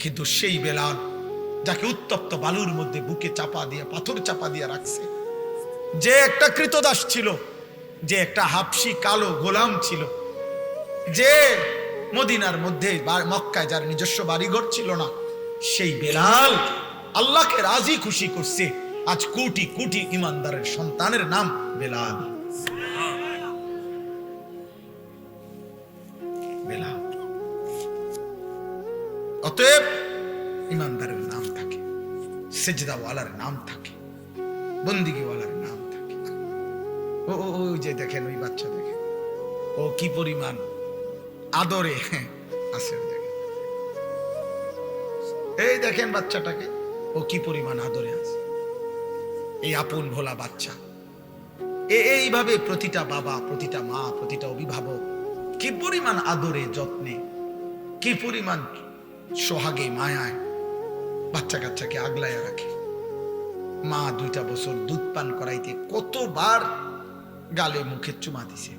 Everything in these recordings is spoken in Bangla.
কিন্তু সেই বেলাল যাকে উত্তপ্ত বালুর মধ্যে বুকে চাপা দিয়ে পাথর চাপা দিয়ে রাখছে, যে একটা কৃতদাস ছিল, যে একটা হাবশি কালো গোলাম ছিল, যে মদিনার মধ্যে মক্কায় যার নিজস্ব বাড়িঘর ছিল না, সেই বেলাল আল্লাহকে রাজি খুশি করছে। আজ কোটি কোটি ইমানদারের সন্তানের নাম বেলাল। বেলাল। অতএব ইমানদারের নাম থাকে, সেজদাওয়ালার নাম থাকে, বন্দিগিওয়ালার নাম থাকে। ওই যে দেখেন, ওই বাচ্চা দেখেন, ও কি পরিমাণ আদরে আছে। এই দেখেন বাচ্চাটাকে, ও কি পরিমাণ আদরে আছে। এই আপন ভোলা বাচ্চা, এইভাবে প্রতিটা বাবা, প্রতিটা মা, প্রতিটা অভিভাবক কি পরিমাণ আদরে যত্নে, কি পরিমাণ সোহাগে মায়ায় বাচ্চা কাচ্চাকে আগলায় রাখে। মা 2টা বছর দুধ পান করাইতে কতবার গালে মুখে চুমা দিছে।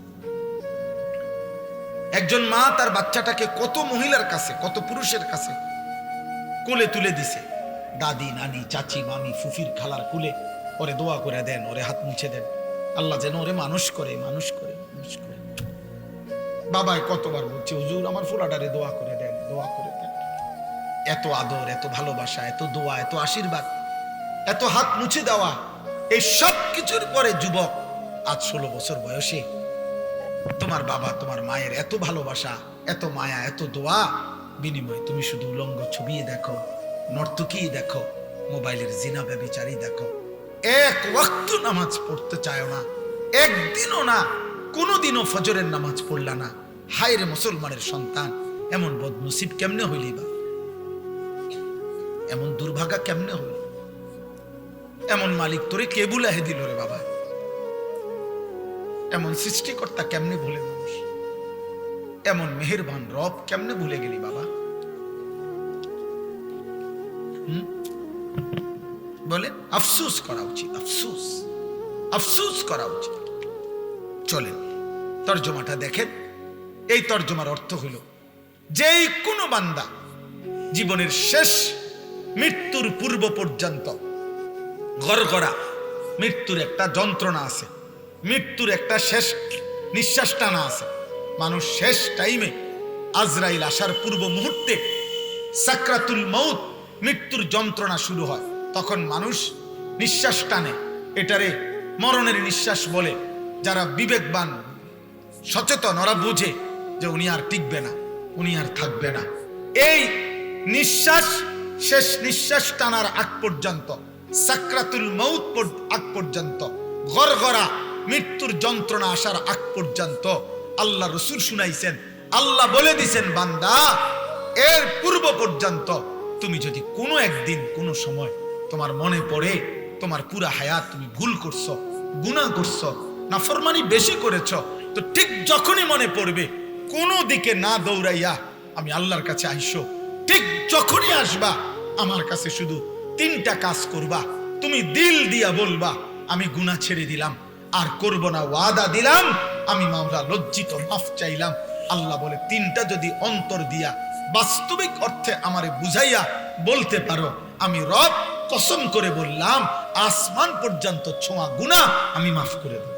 একজন মা তার বাচ্চাটাকে কত মহিলার কাছে, কত পুরুষের কাছে কোলে তুলে দিছে। দাদি, নানি, চাচি, মামি, ফুফির, খালার কুলে ওরে দোয়া করে দেন, ওরে হাত মুছে দেন, আল্লাহ যেন ওরে মানুষ করে, মানুষ করে, মানুষ করে। বাবাই কতবার বলছে, হুজুর আমার ফুলাটারে দোয়া করে দেন, দোয়া করে দেন। এত আদর, এত ভালোবাসা, এত দোয়া, এত আশীর্বাদ, এত হাত মুছে দেওয়া, এই সব কিছুর পরে যুবক আজ 16 বছর বয়সে তোমার বাবা, তোমার মায়ের এত ভালোবাসা, এত মায়া, এত দোয়া বিনিময়ে তুমি শুধু উলঙ্গ ছবি দেখো, নর্তকী দেখো, মোবাইলের জিনা ব্যভিচারী দেখো। এক ওয়াক্ত নামাজ পড়তে চায় না, একদিনও না, কোনোদিনও ফজরের নামাজ পড়লা না। হায় রে মুসলমানের সন্তান, এমন বদনসিব কেমনে হইলি বা, এমন দুর্ভাগা কেমনে হইল? এমন মালিক তোরে কে বুলাহে দিল রে বাবা? এমন সৃষ্টিকর্তা কেমনে ভুলে মানুষ? এমন মেহেরবান রব কেমনে ভুলে গেলি বাবা? বলে আফসোস করা উচিত, আফসোস, আফসোস করা উচিত। চলেন তর্জমাটা দেখেন। এই তর্জমার অর্থ হইল, যেই কোনো বান্দা জীবনের শেষ মৃত্যুর পূর্ব পর্যন্ত গড়গড়া, মৃত্যুর একটা যন্ত্রণা আছে, মৃত্যুর একটা শেষ নিঃশ্বাস টানা আছে। মানুষ শেষ টাইমে আজরাইল আসার পূর্ব মুহূর্তে সাকরাতুল মউত, মৃত্যুর যন্ত্রণা শুরু হয়, তখন মানুষ নিঃশ্বাস টানে। এটারে মরণের নিঃশ্বাস বলে। যারা বিবেকবান, সচেতন, ওরা বুঝে যে উনি আর টিকবে না, উনি আর থাকবে না। এই নিঃশ্বাস, শেষ নিঃশ্বাস টানার আগ পর্যন্ত, সাকরাতুল মউত আগ পর্যন্ত, গড়গড়া মৃত্যুর যন্ত্রণা আসার আগ পর্যন্ত আল্লাহ রসুল শুনাইছেন, আল্লাহ বলে দিছেন, বান্দা এর পূর্ব পর্যন্ত তুমি যদি কোনো একদিন কোনো সময় তোমার মনে পড়ে তোমার পুরা হায়াত তুমি ভুল করছো, গুনাহ করছো, নাফরমানি বেশি করেছো, তো ঠিক যখনই মনে পড়বে কোনো দিকে না দৌড়াইয়া আমি আল্লাহর কাছে আইসো। ঠিক যখনই আসবা আমার কাছে শুধু 3টা কাজ করবা। তুমি দিল দিয়া বলবা আমি গুনাহ ছেড়ে দিলাম, আর করব না, ওয়াদা দিলাম, আমি মাওলা লজ্জিত, মাফ চাইলাম। আল্লাহ বলে 3টা যদি অন্তর দিয়া বাস্তবিক অর্থে আমারে বুঝাইয়া বলতে পারো, আমি রব কসম করে বললাম আসমান পর্যন্ত ছোঁয়া গুনাহ আমি মাফ করে দেব।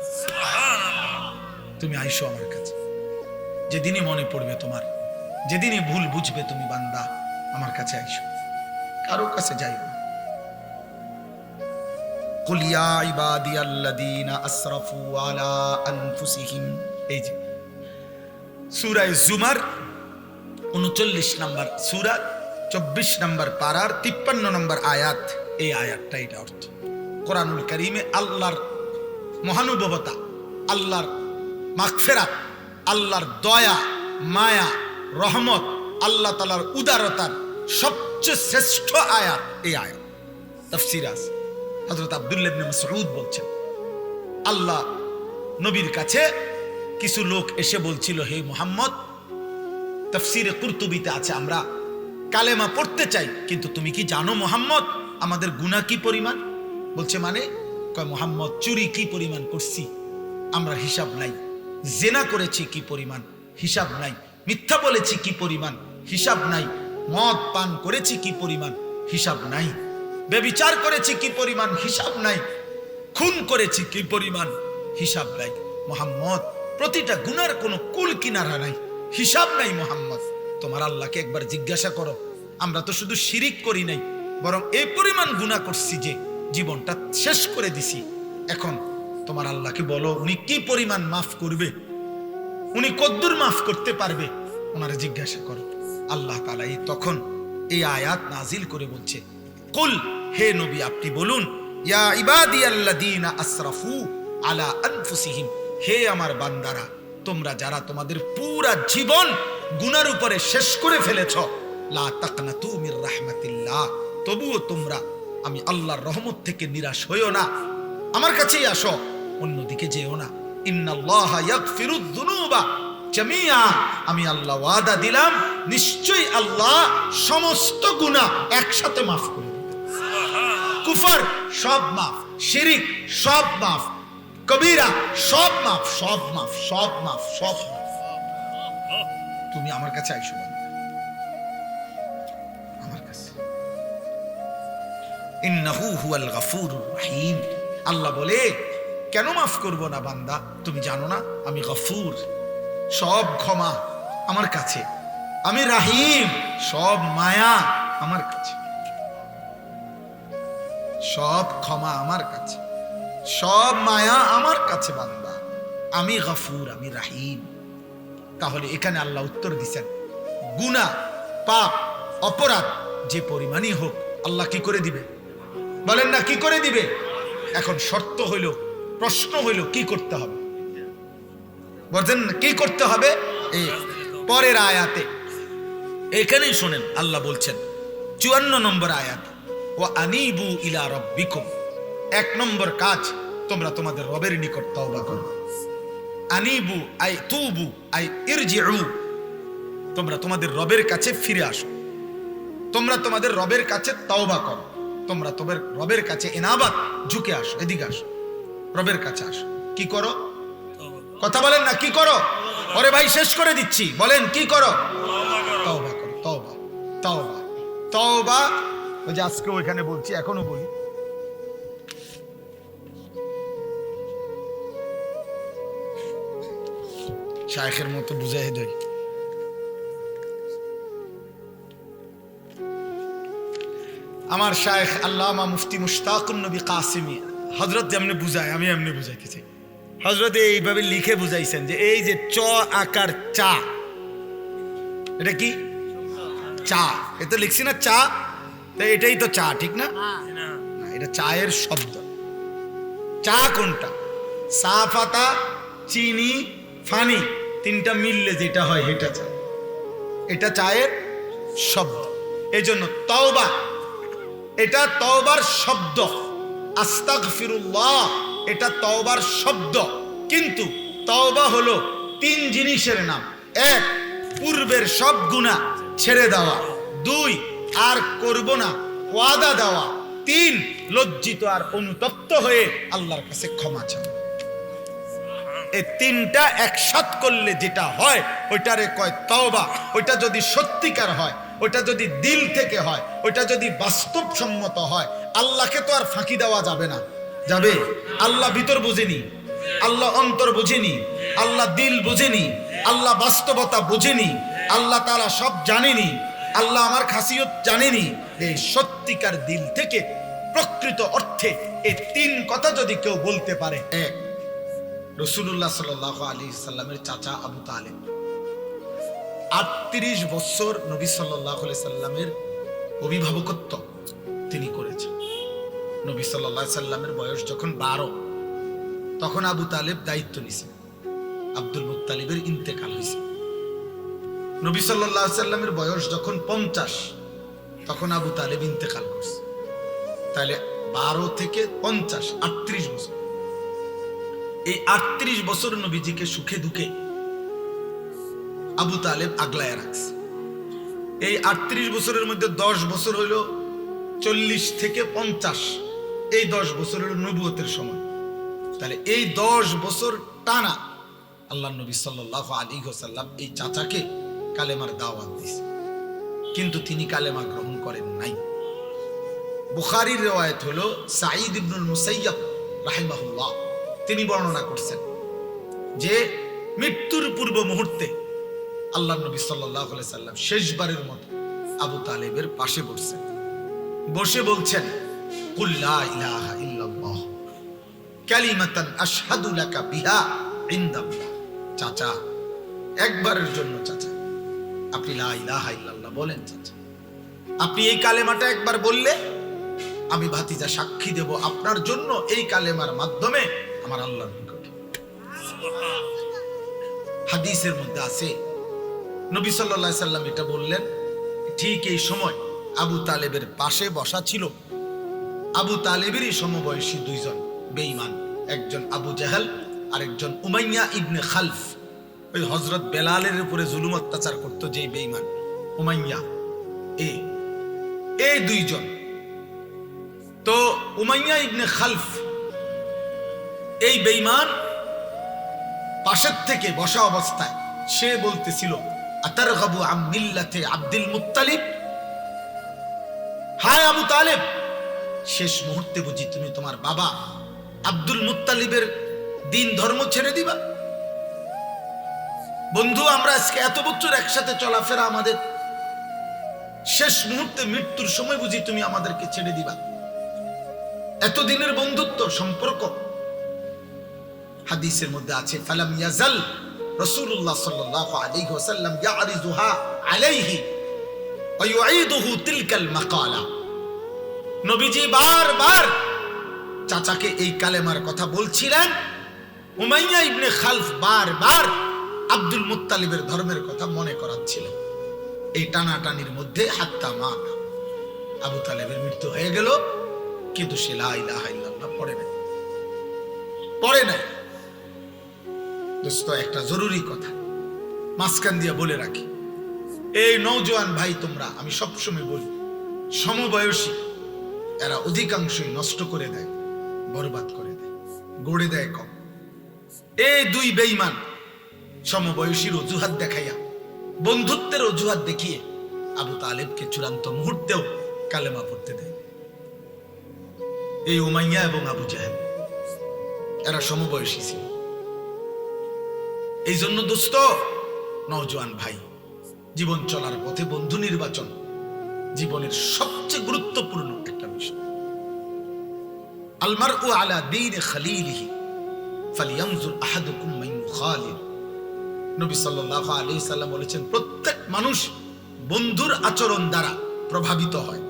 তুমি আইসো আমার কাছে, যেদিনই মনে পড়বে তোমার, যেদিনই ভুল বুঝবে তুমি বান্দা, আমার কাছে আইসো, কারো কাছে যাইও না। কুল ইয়া ইবাদিয়াল্লাযীনা আসরাফু আলা আনফুসিহিম, এই যে সূরা জুমার 39 নম্বর সূরা, 24 নম্বর পারার 53 নম্বর আয়াত। এই আয়াতটা, এটা অর্থ কোরআনুল কারীমে আল্লাহর মহানুভবতা, আল্লাহর মাগফিরাত, আল্লাহর দয়া, মায়া, রহমত, আল্লাহ তাআলার উদারতার সবচেয়ে শ্রেষ্ঠ আয়াত এই আয়াত। তাফসীর আছে, হযরত আব্দুল্লাহ ইবনে মাসউদ বলছেন, আল্লাহ নবীর কাছে কিছু লোক এসে বলছিল, হে মুহাম্মদ, তাফসীরে কুরতুবিতে আছে, আমরা কালেমা পড়তে চাই, কিন্তু তুমি কি জানো মুহাম্মদ আমাদের গুনাহ কি পরিমাণ? বলছে মানে, কয় মুহাম্মদ চুরি কি পরিমাণ করছি আমরা হিসাব নাই, জেনা করেছি কি পরিমাণ হিসাব নাই, মিথ্যা বলেছি কি পরিমাণ হিসাব নাই, মদ পান করেছি কি পরিমাণ, হিসাব নাই। ব্যভিচার করেছি কি পরিমাণ, হিসাব নাই। খুন করেছি কি পরিমাণ, হিসাব নাই। মোহাম্মদ, প্রতিটা গুনার কোনো কুল কিনারা নাই, হিসাব নাই। মোহাম্মদ, তোমার আল্লাহকে একবার জিজ্ঞাসা করো, আমরা তো শুধু শিরিক করি নাই, বরং এই পরিমাণ গুনাহ করছি যে জীবনটা শেষ করে দিছি। এখন তোমার আল্লাহকে বলো, উনি কি পরিমাণ মাফ করবে, উনি কদ্দুর মাফ করতে পারবে, ওনারে জিজ্ঞাসা করো। আল্লাহ তাআলা তখন এই আয়াত নাজিল করে বলছে, কুল, হে নবী আপনি বলুন, ইয়া ইবাদিয়াল্লাযীনা আসরাফু আলা আনফুসিহিম, হে আমার বান্দারা, তোমরা যারা তোমাদের পুরা জীবন গুনার উপরে শেষ করে ফেলেছ, লা তাকনাতু মির রাহমাতিল্লাহ, তবুও তোমরা আমি আল্লাহর রহমত থেকে নিরাশ হইও না, আমার কাছেই আসো, অন্যদিকে যেও না। ইন্নাল্লাহা ইয়াগফিরুয যুনুবা জামিআ, আমি আল্লাহ ওয়াদা দিলাম, নিশ্চয়ই আল্লাহ সমস্ত গুনাহ একসাথে মাফ করে দিবেন। কুফর সব মাফ, শিরিক সব মাফ, কবিরা সব মাফ, সব মাফ, সব মাফ, সব মাফ। তুমি আমার কাছে আইসো, আমার কাছে। ইন্নাহু হুয়াল গফুরুর রহিম, আল্লাহ বলে, কেন মাফ করব না বান্দা, তুমি জানো না আমি গফুর, সব ক্ষমা আমার কাছে, আমি রাহিম, সব মায়া আমার কাছে, সব ক্ষমা আমার কাছে, সব মায়া আমার কাছে। বান্দা, আমি গফুর, আমি রাহিম। তাহলে এখানে আল্লাহ উত্তর দিচ্ছেন, গুনাহ, পাপ, অপরাধ যে পরিমাণই হোক, আল্লাহ কি করে দিবে? বলেন না, কি করে দিবে? এখন শর্ত হইল, প্রশ্ন হইল, কি করতে হবে? বলছেন কি করতে হবে? এই পরের আয়াতে এখানেই শোনেন, আল্লাহ বলছেন 54 নম্বর আয়াত, ও আনিবু ইলা রাব্বিকুম, 1 নম্বর কাজ, তোমরা তোমাদের রবের নিকট তওবা করো। আনিবু আই তুবু আই ইরজিউ, তোমরা তোমাদের রবের কাছে ফিরে আসো, তোমরা তোমাদের রবের কাছে তওবা করো, তোমরা তোমাদের রবের কাছে ইনাবাত, ঝুঁকে আসো, এদিকে আসো, রবের কাছে আসো। কি করো? কথা বলেন না, কি করো? ওরে ভাই শেষ করে দিচ্ছি, বলেন কি করো? তওবা করো, তওবা, তওবা, তওবা। ওই যে আজকে ওইখানে বলছি, এখনো বলি, শায়েখের মতো বুঝাই দেয়। আমার শায়েখ আল্লামা মুফতি মুশতাকুন নবী কাসিমি হযরত যেমনি বুঝায়, আমি এমনি বুঝাইতে চাই। হযরত এইভাবে লিখে বুঝাইছেন যে এই যে চ আকার চা, এটা কি? চা। এটা লিখছি না চা, তো এটাই তো চা, ঠিক না? না, এটা চায়ের শব্দ। চা কোনটা? সা পাতা, চিনি, ফানি, তিনটা মিললে যেটা হয় এটা চা, এটা চায়ের শব্দ। এই জন্য তওবা, এটা তওবার শব্দ। আস্তাগফিরুল্লাহ, এটা তওবার শব্দ। কিন্তু তওবা হলো 3 জিনিসের নাম। 1, পূর্বের সব গুনাহ ছেড়ে দেওয়া। 2, আর করব না ওয়াদা দেওয়া। 3, লজ্জিত আর অনুতপ্ত হয়ে আল্লাহর কাছে ক্ষমা চাওয়া। এই 3টা একসাথ করলে যেটা হয় ওইটারে কয় তওবা। ওইটা যদি সত্যিকার হয়, ওইটা যদি দিল থেকে হয়, ওইটা যদি বাস্তবসম্মত হয়, আল্লাহকে তো আর ফাঁকি দেওয়া যাবে না। যাবে? আল্লাহ ভিতর বুঝেনি, আল্লাহ অন্তর বুঝেনি, আল্লাহ দিল বুঝেনি, আল্লাহ বাস্তবতা বুঝেনি, আল্লাহ তাআলা সব জানেনি, আল্লাহ আমার খাসিয়ত জানেনি। এই সত্যিকার দিল থেকে প্রকৃত অর্থে এই 3 কথা যদি কেউ বলতে পারে। 1, রাসূলুল্লাহ সাল্লাল্লাহু আলাইহি সাল্লামের চাচা আবু তালেব 38 বছর নবী সাল্লাল্লাহু আলাইহি সাল্লামের অভিভাবকত্ব তিনি করেছেন। নবী সাল্লাল্লাহু আলাইহি সাল্লামের বয়স যখন 12, তখন আবু তালেব দায়িত্ব নিয়েছেন। আব্দুল মুত্তালিবের ইন্তেকাল হয়েছে। নবী সাল্লাল্লাহু আলাইহি সাল্লামের বয়স যখন 50, তখন আবু তালেব ইন্তেকাল করছে। তাহলে 12 থেকে 50, 38 বছর। এই 38 বছর নবীজিকে সুখে দুঃখে আবু তালেব আগলায় রাখছে। এই 38 বছরের মধ্যে 10 বছর হইল 40 থেকে 50, এই 10 বছর হইল নবুয়তের সময়। তাহলে এই 10 বছর টানা আল্লাহ নবী সাল্লাল্লাহু আলাইহি ওয়াসাল্লাম এই চাচাকে কালেমার দাওয়াত দিয়েছে। কিন্তু তিনি কালেমা গ্রহণ করেন নাই। বুখারীর riwayat হলো সাঈদ ইবনুল মুসাইয়্যিব রাহিমাহুল্লাহ তিনি বর্ণনা করছেন যে মৃত্যুর পূর্ব মুহূর্তে আল্লাহর নবী সাল্লাল্লাহু আলাইহি সাল্লাম শেষবারের মতো আবু তালেবের পাশে বসছেন, বসে বলছেন কুল লা ইলাহা ইল্লাল্লাহ কালিমাতান আশহাদু লাকা বিহা ইনদাল্লাহ। চাচা, একবারের জন্য চাচা আপনি লা ইলাহা ইল্লাল্লাহ বলেন। চাচা, আপনি এই কালেমাটা একবার বললে আমি ভাতিজা সাক্ষী দেব আপনার জন্য এই কালেমার মাধ্যমে আমার আল্লাহর নিকটে। হাদিসের মধ্যে আছে নবী সাল্লাল্লাহু আলাইহি সাল্লাম এটা বললেন, ঠিক এই সময় আবু তালেবের পাশে বসা ছিল আবু তালেবেরই সমবয়সী দুইজন বেঈমান, একজন আবু জাহেল আর একজন উমাইয়া ইবনে খালফ। ওই হযরত বেলালের উপরে জুলুম অত্যাচার করত যে বেঈমান উমাইয়া, এই দুইজন। তো উমাইয়া ইবনে খালফ এই বেঈমান পাশের থেকে বসা অবস্থায় সে বলতেছিল আতারগাবু আম মিল্লাতে আব্দুল মুত্তালিব, হায় আবু তালেব, শেষ মুহূর্তে বুঝি তুমি তোমার বাবা আব্দুল মুত্তালিবের দিন ধর্ম ছেড়ে দিবা? বন্ধু, আমরা আজকে এত বছর একসাথে চলাফেরা, আমাদের শেষ মুহূর্তে মৃত্যুর সময় বুঝি তুমি আমাদেরকে ছেড়ে দিবা? এতদিনের বন্ধুত্ব সম্পর্ক। হাদিসের মধ্যে আছে ফালাম ইয়াজাল রাসূলুল্লাহ সাল্লাল্লাহু আলাইহি ওয়াসাল্লাম ইয়ারিজুহা আলাইহি ওয়া ইউঈদুহু তিলকাল মাকালা। নবীজি বারবার চাচাকে এই কালেমার কথা বলছিলেন, উমাইয়া ইবনে খালফ বারবার আব্দুল মুত্তালিবের ধর্মের কথা মনে করাচ্ছিলেন। এই টানাটানির মধ্যে হাত্তা মা আবু তালেবের মৃত্যু হয়ে গেল, কিন্তু সে লা ইলাহা ইল্লাল্লাহ পড়ে নাই। দোস্ত, একটা জরুরি কথা মাঝখান দিয়ে বলে রাখি, এই নওজোয়ান ভাই তোমরা, আমি সবসময় বলি সমবয়সী এরা অধিকাংশই নষ্ট করে দেয়, বরবাদ করে দেয়, গড়ে দেয় কম। এই দুই বেঈমান সমবয়সীর অজুহাত দেখাইয়া, বন্ধুত্বের অজুহাত দেখিয়ে আবু তালেবকে চূড়ান্ত মুহূর্তেও কালেমা পড়তে দেয়। এই উমাইয়া এবং আবু জাহেল এরা সমবয়সী ছিল। এই জন্য দোস্ত, নওজোয়ান ভাই, জীবন চলার পথে বন্ধু নির্বাচন জীবনের সবচেয়ে গুরুত্বপূর্ণ একটা বিষয়। আল মারউ আলা দীনি খালিলিহি ফালিয়ানজুর আহাদুকুম মান ইউখালিল। নবী সাল্লাল্লাহু আলাইহি সাল্লাম বলেছেন, প্রত্যেক মানুষ বন্ধুর আচরণ দ্বারা প্রভাবিত হয়,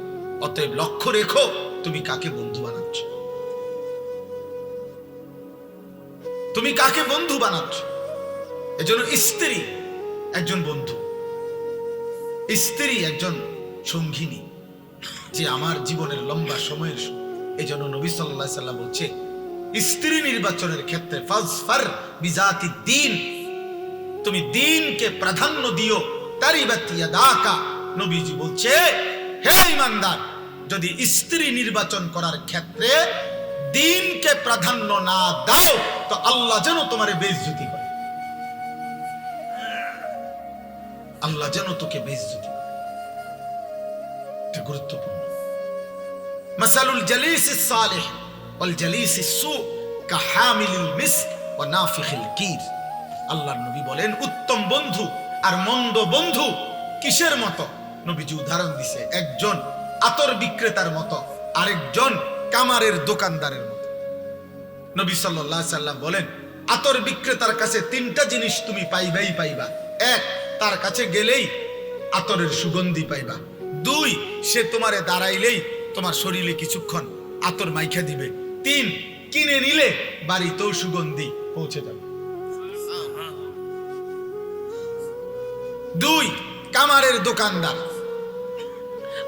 অতএব লক্ষ্য রেখো তুমি কাকে বন্ধু বানাচ্ছ, তুমি কাকে বন্ধু বানাচ্ছ। এজন্য স্ত্রী একজন বন্ধু, স্ত্রী একজন সঙ্গিনী, যে আমার জীবনের লম্বা সময়ের। এজন্য নবী সাল্লাল্লাহু আলাইহি সাল্লাম বলছে, স্ত্রী নির্বাচনের ক্ষেত্রে ফাজফার বিজাতি দ্বীন, তুমি দ্বীনকে প্রাধান্য দিও। তারিবাত ইয়াদাকা, নবীজি বলছে, হে ঈমানদার, যদি স্ত্রী নির্বাচন করার ক্ষেত্রে দ্বীনকে প্রাধান্য না দাও তো আল্লাহ যেন তোমারে বেইজ্জতি করে, আল্লাহ যেন তোকে বেইজ্জতি করে। এটা গুরুত্বপূর্ণ। মাসালুল জালিসিস সালিহ ওয়াল জালিসিস সু কাহামিলিল মিসক ওয়া নাফিখিল কির। আল্লাহর নবী বলেন, উত্তম বন্ধু আর মন্দ বন্ধু কিসের মতো? নবীজি উদাহরণ দিছে, একজন আতর বিক্রেতার মতো, আরেকজন কামারের দোকানদারের মতো। নবী সাল্লাল্লাহু আলাইহি সাল্লাম বলেন, আতর বিক্রেতার কাছে তিনটা জিনিস তুমি পাইবাই পাইবা। এক, তার কাছে গেলেই আতরের সুগন্ধি পাইবা। দুই, সে তোমারে দাঁড়াইলেই তোমার শরীরে কিছুক্ষণ আতর মাইখা দিবে। তিন, কিনে নিলে বাড়িতেও সুগন্ধি পৌঁছে যাবে। দুই, কামারের দোকানদার।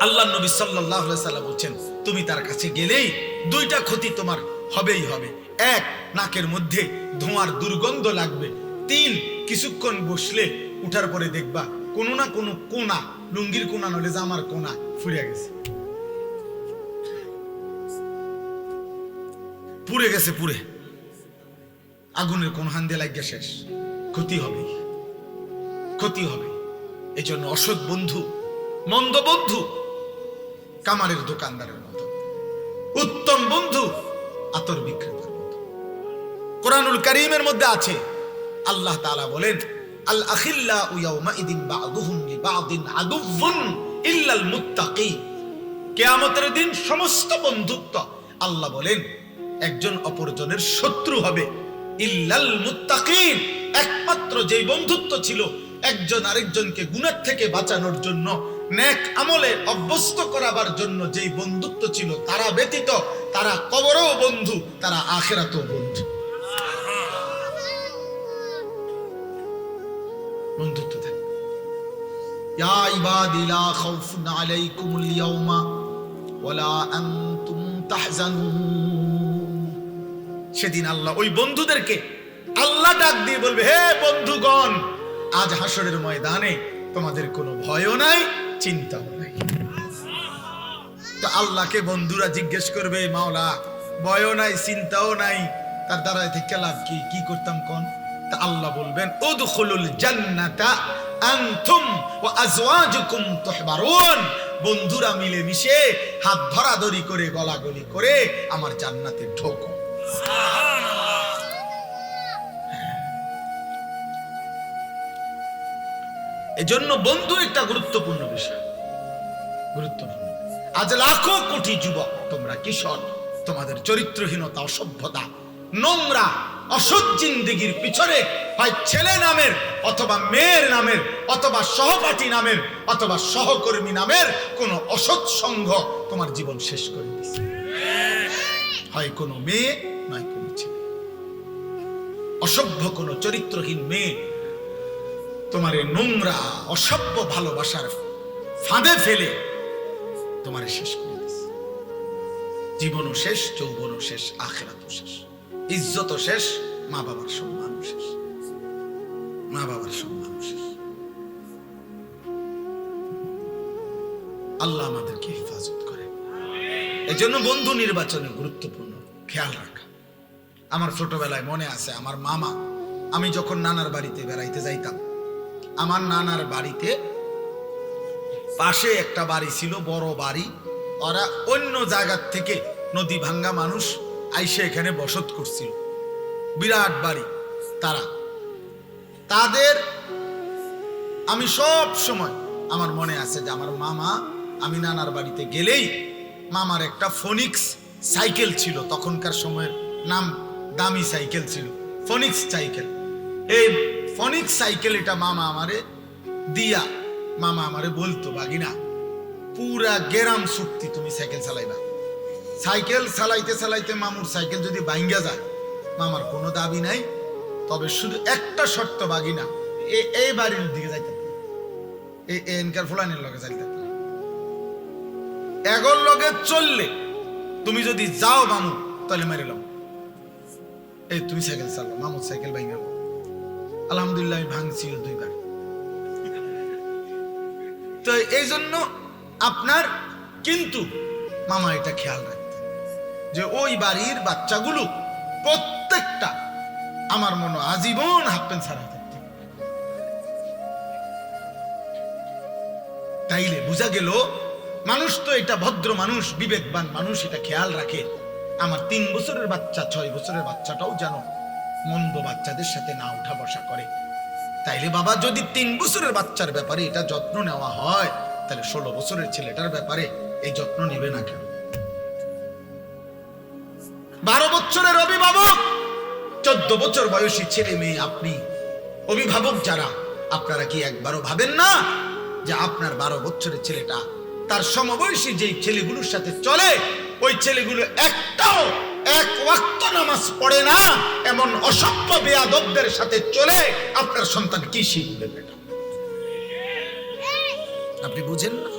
আল্লাহ নবী সাল্লাল্লাহু আলাইহি সাল্লাম বলছেন, তুমি তার কাছে গেলেই দুইটা ক্ষতি তোমার হবেই হবে। এক, নাকের মধ্যে ধোঁয়ার দুর্গন্ধ লাগবে। তিন, কিছুক্ষণ বসলে উঠার পরে দেখবা কোনো না কোনো কোনা, লুঙ্গির কোনা নলে জামার কোনা ফুরিয়ে গেছে, পুড়ে গেছে, পুড়ে আগুনের কোন হান দিয়ে লাগিয়ে শেষ। ক্ষতি হবে, ক্ষতি হবে। এই জন্য অসৎ বন্ধু মন্দ বন্ধু কামারের দোকানদারের মতো, উত্তম বন্ধু আতর বিক্রেতার মতো। কোরআনুল কারীমের মধ্যে আছে, আল্লাহ তাআলা বলেন, আল আখিল্লাউ ইয়াউমাইদিন বা'দুহুম লিবা'দিন আদুউন ইল্লাল মুত্তাকিন। কিয়ামতের দিন সমস্ত বন্ধুত্ব, আল্লাহ বলেন, একজন অপরজনের শত্রু হবে, ইল্লাল মুত্তাকিন, একমাত্র যেই বন্ধুত্ব ছিল একজন আরেকজনকে গুনাহ থেকে বাঁচানোর জন্য, নেক আমলে অভ্যস্ত করাবার জন্য যেই বন্ধুত্ব ছিল, তারা ব্যতীত তারা কবরেও বন্ধু, তারা আখিরাতেও বন্ধু। বন্ধুত্ব থাকে। ইয়া ইবাদি লা খাউফুন আলাইকুমুল ইয়াওমা ওয়ালা আনতুম তাহজানুন। সেদিন আল্লাহ ওই বন্ধুদেরকে আল্লাহ ডাক দিয়ে বলবে, হে বন্ধুগণ, আজ হাসরের ময়দানে তোমাদের কোনো ভয়ও নাই, চিন্তাও নাই। তো আল্লাহকে বন্ধুরা জিজ্ঞেস করবে, মাওলা ভয়ও নাই, চিন্তাও নাই, তার দ্বারা থেকে লাভ কি? কি করতাম কোন? তা আল্লাহ বলবেন, উদখুলুল জান্নাতা আনতুম ওয়া আজওয়াজুকুম তুহবারুন। বন্ধুরা মিলে মিশে হাত ধরাধরি করে গলাগলি করে আমার জান্নাতে ঢোকো। এজন্য বন্ধু একটা গুরুত্বপূর্ণ বিষয়, গুরুত্বপূর্ণ। আজ লাখো কোটি যুবক, তোমরা কিশোর, তোমাদের চরিত্রহীনতা, অসভ্যতা, নোংরা অসৎ জিন্দেগির পিছনে হয় ছেলে নামের অথবা মেয়ের নামের অথবা সহপাঠী নামের অথবা সহকর্মী নামের কোন অসৎ সঙ্গ তোমার জীবন শেষ করে দিচ্ছে। হয় কোনো মেয়ে, নয় কোনো ছেলে, অসভ্য কোনো চরিত্রহীন মেয়ে তোমার নোংরা অসভ্য ভালোবাসার ফাঁদে ফেলে তোমার শেষ করে দিচ্ছে। জীবনও শেষ, যৌবনও শেষ, আখিরাতও শেষ, ইজ্জতও শেষ, মা বাবার সম্মানও শেষ, মা বাবার সম্মানও শেষ। আল্লাহ আমাদেরকে হেফাজত করে। এজন্য বন্ধু নির্বাচনে গুরুত্বপূর্ণ খেয়াল রাখা। আমার ছোটবেলায় মনে আছে, আমার মামা, আমি যখন নানার বাড়িতে বেড়াইতে যাইতাম, আমার নানার বাড়িতে পাশে একটা বাড়ি ছিল, বড় বাড়ি। ওরা অন্য জায়গার থেকে নদী ভাঙ্গা মানুষ আইসে এখানে বসত করছিল, বিরাট বাড়ি। তাদের আমি সব সময় আমার মনে আছে যে আমার মামা, আমি নানার বাড়িতে গেলেই মামার একটা ফোনিক্স সাইকেল ছিল, তখনকার সময়ের নাম দামি সাইকেল ছিল, ফোনিক্স সাইকেল। এই ফোনিক্স সাইকেল এটা মামা আমারে দিয়া, মামা আমারে বলতো, বাগিনা পুরা গেরাম সুক্তি তুমি সাইকেল চালাইবা। সাইকেল চালাইতে চালাইতে মামুর সাইকেল যদি ভাঙ্গা যায়, মামার কোনো দাবি নাই, তবে শুধু একটা শর্ত, বাগিনা এই বাড়ির দিকে যাইতে, এই এনকার ফুলানির লগে যাইতে, এগোর লগে চললে তুমি যদি যাও মামু, তাহলে মেরিলাম। এই তুমি সাইকেল চালাও, মামুর সাইকেল ভাঙ্গা। আলহামদুলিল্লাহ আমি ভাঙছি 2 বার। তো এই জন্য আপনার কিন্তু মামা এটা খেয়াল রাখতেন যে ওই বাড়ির বাচ্চাগুলো প্রত্যেকটা আমার মনে আজীবন হাফ প্যান্ট ছাড়া থাকত। তাইলে বোঝা গেল মানুষ তো এটা ভদ্র মানুষ, বিবেকবান মানুষ, এটা খেয়াল রাখে আমার 3 বছরের বাচ্চা 6 বছরের বাচ্চাটাও যেন মন্দ বাচ্চাদের সাথে না উঠা বসা করে। তাইলে বাবা যদি 3 বছরের বাচ্চার ব্যাপারে এটা যত্ন নেওয়া হয়, তাহলে 16 বছরের ছেলেটার ব্যাপারে এই যত্ন নেবে না কেন? 12 বছরের অভিভাবক, 14 বছর বয়সী ছেলে মেয়ে, আপনি অভিভাবক যারা, আপনারা কি একবারও ভাবেন না যে আপনার 12 বছরের ছেলেটা তার সমবয়সী যেই ছেলেগুলোর সাথে চলে, ওই ছেলেগুলো একটাও 1 ওয়াক্ত নামাজ পড়ে না, এমন অসভ্য বেয়াদবদের সাথে চলে, আপনার সন্তান কি শিখবে? বেটা আপনি বুঝেন না?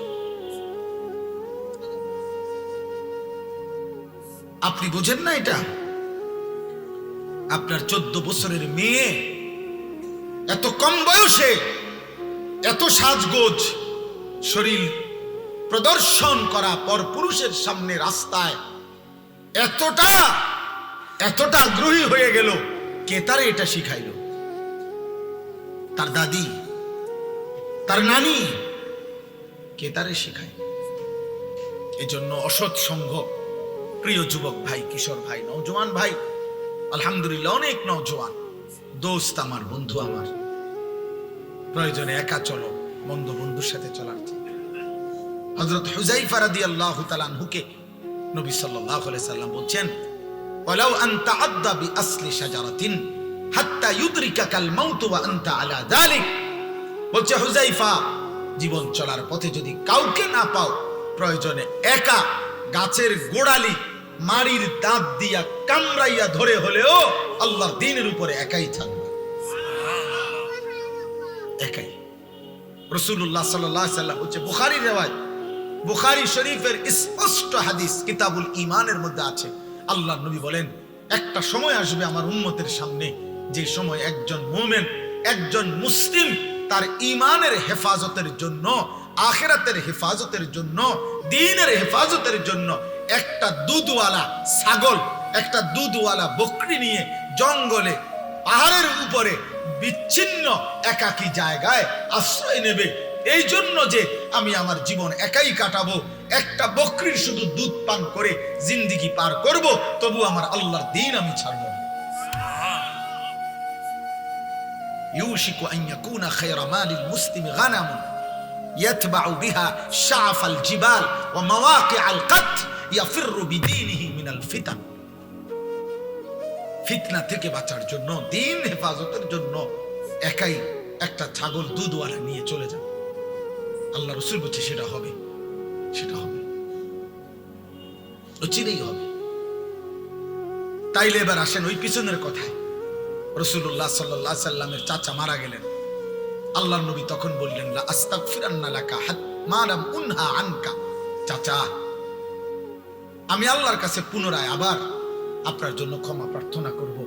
আপনি বুঝেন না এটা? আপনার 14 বছরের মেয়ে এত কম বয়সে এত সাজগোজ শরীর প্রদর্শন করা পর পুরুষের সামনে রাস্তায় এতটা আগ্রহী হয়ে গেল, কে তারে এটা শিখাইল? তার দাদি, তার নানি? কে তারে শেখায়? এজন্য অসৎ সঙ্গ, প্রিয় যুবক ভাই, কিশোর ভাই, নওজোয়ান ভাই, আলহামদুলিল্লাহ অনেক নওজোয়ান দোস্ত আমার, বন্ধু আমার, প্রয়োজনে একা চলো, মন্দ বন্ধুর সাথে চলার চেয়ে। হযরত হুযায়ফা রাদিয়াল্লাহু তাআলা আনহুকে নবী সাল্লাল্লাহু আলাইহি সাল্লাম বলছেন, ওয়ালাউ আন তাআদ্দা বিআসলি শাজারাতিন হাত্তা ইউদরিকাকাল মাউত ওয়া আনতা আলা যালিক। বলছে হুযায়ফা, জীবন চলার পথে যদি কাউকে না পাও, প্রয়োজনে একা গাছের গোড়ালি মারির দাঁত দিয়া কামড়াইয়া ধরে হলেও আল্লাহর দ্বীনের উপরে একাই থাকবে, একাই। রাসূলুল্লাহ সাল্লাল্লাহু আলাইহি সাল্লাম হচ্ছে বুখারীর রিওয়ায়াত, বুখারী শরীফের স্পষ্ট হাদিস কিতাবুল ঈমানের মধ্যে আছে। আল্লাহর নবী বলেন, একটা সময় আসবে আমার উম্মতের সামনে, যে সময় একজন মুমিন, একজন মুসলিম তার ঈমানের হেফাজতের জন্য, আখিরাতের হেফাজতের জন্য, দ্বীনের হেফাজতের জন্য একটা দুধওয়ালা ছাগল, একটা দুধওয়ালা বকরি নিয়ে জঙ্গলে, পাহাড়ের উপরে বিচ্ছিন্ন একাকী জায়গায় আশ্রয় নেবে, এই জন্য যে আমি আমার জীবন একাই কাটাবো, একটা বকরির শুধু দুধ পান করে জিন্দেগি পার করব, তবু আমার আল্লাহর দ্বীন আমি ছাড়ব না। ইউশিকু আন ইয়াকুনা খায়রা মালিল মুসলিমি গানামুন ইয়াতবাউ বিহা শাআফাল জিবাল ওয়া মাওয়াকিআল কাত ইয়াফিরু বিদীনিহি মিনাল ফিতান। ফিতনা থেকে বাঁচার জন্য, দ্বীন হেফাজতের জন্য একাই একটা ছাগল দুধওয়ালা নিয়ে চলে যাবে। আল্লাহ রাসূল বলছে সেটা হবে, সেটা হবে, চিরেই হবে। তাইলে এবার আসেন ওই পিছনের কথায়। রাসূলুল্লাহ সাল্লাল্লাহু আলাইহি সাল্লামের চাচা মারা গেলেন। আল্লাহর নবী তখন বললেন, লা আস্তাগফিরান্না লাকা মা লাম উনহা আনকা। চাচা, আমি আল্লাহর কাছে পুনরায় আবার আপনার জন্য ক্ষমা প্রার্থনা করব।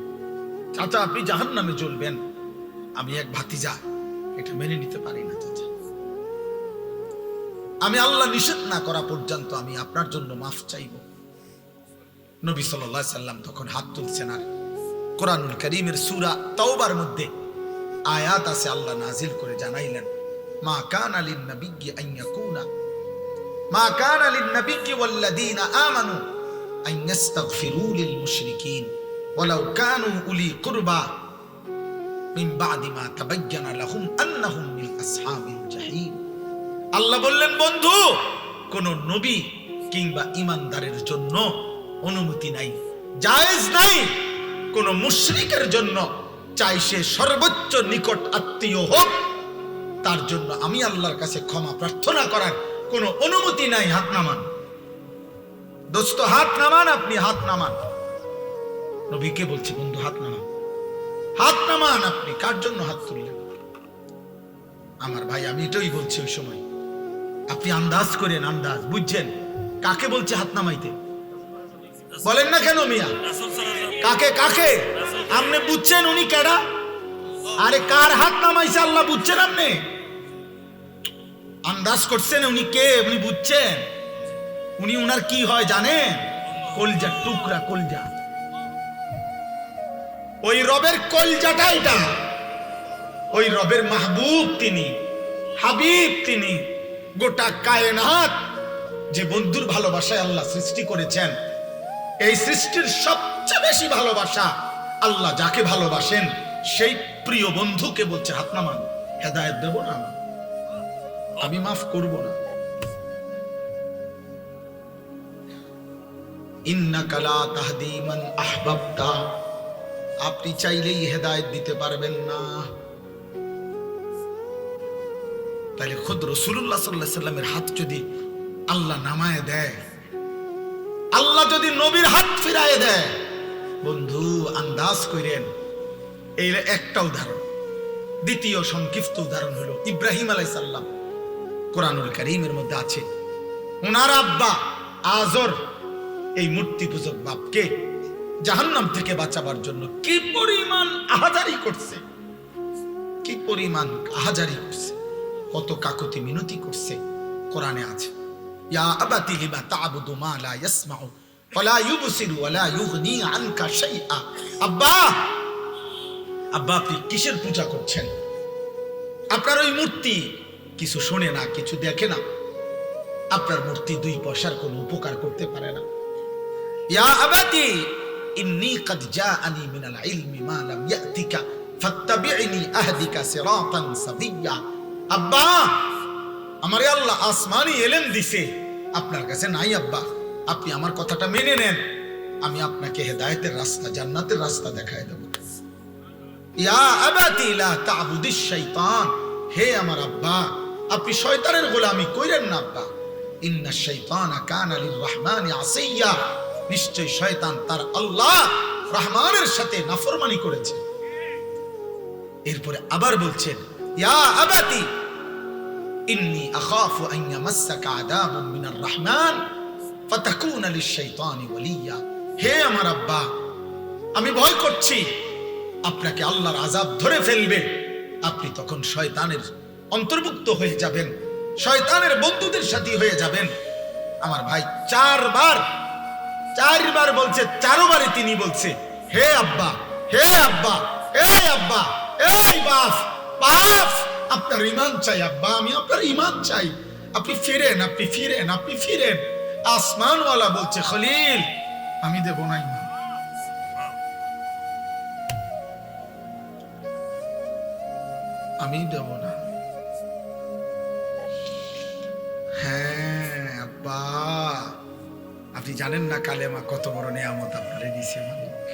চাচা, আপনি জাহান্নামে জ্বলবেন, আমি এক ভাতিজা, এটা মেনে নিতে পারি না চাচা। আমি আল্লাহ নিষেধ না করা পর্যন্ত আমি আপনার জন্য মাফ চাইব। নবী সাল্লাল্লাহু আলাইহি সাল্লাম তখন হাত তুলছেন, আর কোরআনুল কারীমের সূরা তাওবার মধ্যে আয়াত আছে, আল্লাহ নাজিল করে জানাইলেন, মা কানা লিন নাবিয়্যি আন ইয়াকুনা মা কানা লিন নাবিয়্যি ওয়াল্লাযীনা আমানু আন ইস্তাগফিরু লিল মুশরিকিন ওয়ালাউ কানু উলি কুরবা মিন বাদি মা তাবায়্যানা লাহুম আন্নাহুম মিন আসহাবিল জাহিম। আল্লাহ বললেন, বন্ধু, কোন নবী কিংবা ঈমানদারের জন্য অনুমতি নাই, জায়েজ নাই কোন মুশরিকের জন্য, চাই সে সর্বোচ্চ নিকট আত্মীয় হোক, তার জন্য আমি আল্লাহর কাছে ক্ষমা প্রার্থনা করার কোন অনুমতি নাই। হাত নামান দোস্ত, হাত নামান, আপনি হাত নামান। নবীকে বলছি, বন্ধু হাত নামান, হাত নামান। আপনি কার জন্য হাত তুললেন? আমার ভাই, আমি এটাই বলছি, ওই সময় আপনি আন্দাজ করেন, আন্দাজ বুঝছেন কাকে বলছে হাত নামাইতে? বলেন না কেন মিয়া, কাকে কাকে? আপনি বুঝছেন উনি কেডা? আরে কার হাত নামাইছে আল্লাহ বুঝছেন? আপনি আন্দাজ করছেন উনি কে? উনি বুঝছেন উনি, উনার কি হয় জানেন? কলজা টুকরা, কলজা। ওই রবের কলজাটা এটা, ওই রবের মাহবুব তিনি, হাবিব তিনি। গোটা কায়নাত যে বন্ধুর ভালোবাসায় আল্লাহ সৃষ্টি করেছেন, এই সৃষ্টির সবচেয়ে বেশি ভালোবাসা আল্লাহ যাকে ভালোবাসেন সেই প্রিয় বন্ধুকে বলছে হাত নামান। হেদায়েত দেব না, আমি মাফ করব না। ইন্নাকা লা তাহদি মান আহবাবতা, আপনি চাইলেই হেদায়েত দিতে পারবেন না। তাহলে খুদ রাসূলুল্লাহ সাল্লাল্লাহু আলাইহি সাল্লামের হাত যদি আল্লাহ নামায় দেয়, আল্লাহ যদি নবীর হাত ফিরায় দেয়, বন্ধু আন্দাজ করেন। এই একটা উদাহরণ। দ্বিতীয় সংক্ষিপ্ত উদাহরণ হলো ইব্রাহিম আলাইহিস সালাম। কোরআনুল কারীমের মধ্যে আছে, ওনার আব্বা আজর এই মূর্তি পূজক বাপকে জাহান্নাম থেকে বাঁচাবার জন্য কি পরিমাণ আহাজারি করছে, কি পরিমাণ আহাজারি করছে, কত কাকুতি মিনতি করছে। কোরআনে আছে, ইয়া আবাতি লিমা তা'বুদু মা লা ইয়াসমাউ ওয়া লা ইউবসিরু ওয়া লা ইউগনি আনকা শাইআ। আব্বা, আব্বা আপনি কিসের পূজা করছেন? আপনার ওই মূর্তি কিছু শোনে না, কিছু দেখে না, আপনার মূর্তি 2 পয়সার কোনো উপকার করতে পারে না। ইয়া আবাতি ইন্নী قد جاءني من العلم ما لم يأتك فاتبعني أهدك صراطا سويا। আব্বা, আমারে আল্লাহ আসমানি ইলম দিছে, আপনার কাছে নাই আব্বা, আপনি আমার কথাটা মেনে নেন, আমি আপনাকে হেদায়েতের রাস্তা, জান্নাতের রাস্তা দেখায় দেব। ইয়া আবাতি লা তা'বুদিশ শাইতান, হে আমার আব্বা, আপনি শয়তানের গোলামি কইরেন না আব্বা। ইন্নাশ শাইতানা কানা লির-রাহমানি আসিয়া, নিশ্চয় শয়তান তার আল্লাহ রহমানের সাথে নাফরমানি করেছে। এরপরে আবার বলছেন, ইয়া আবাতি ইন্নী আখাফু আন ইয়ামাসসাকা আযাবুন মিনার রহমান ফাতাকুনা লিশ-শাইতানি ওয়ালিয়া। হে আমার আব্বা, আমি ভয় করছি আপনাকে আল্লাহর আযাব ধরে ফেলবে, আপনি তখন শয়তানের অন্তর্ভুক্ত হয়ে যাবেন, শয়তানের বন্ধুদের সাথী হয়ে যাবেন। আমার ভাই 4 বার বলছে, 4 বারে তিনি বলছে, হে আব্বা, হে আব্বা, এই আব্বা, এই বাপ, বাপ, আপনার ঈমান চাই আব্বা, আমি আপনার ঈমান চাই, আপনি ফিরেন, আপনি ফিরেন, আপনি ফিরেন। আসমানওয়ালা বলছে, খলিল আমি দেব না ঈমান, আমি দেব না। হ্যাঁ আব্বা, আপনি জানেন না কালেমা কত বড় নিয়ামত আপনারে দিছে মালিক।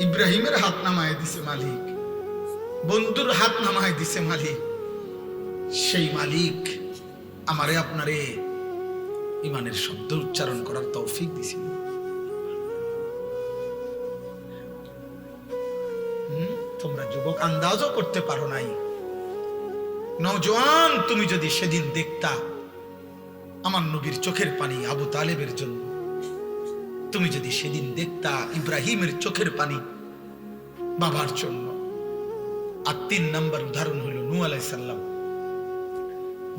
ইব্রাহিমের হাত নামায় দিছে মালিক, বন্ধুর হাত নামায় দিছে মালিক। সেই মালিক আমারে আপনারে ঈমানের শব্দ উচ্চারণ করার তৌফিক দিছে। তোমরা যুবক আন্দাজও করতে পারো নাই। নওজোয়ান, তুমি যদি সেদিন দেখতা আমার নবীর চোখের পানি আবু তালেবের জন্য, তুমি যদি সেদিন দেখতা ইব্রাহিমের চোখের পানি বাবার জন্য। আর 3 নম্বর উদাহরণ হলো নূহ আলাইহিস সালাম,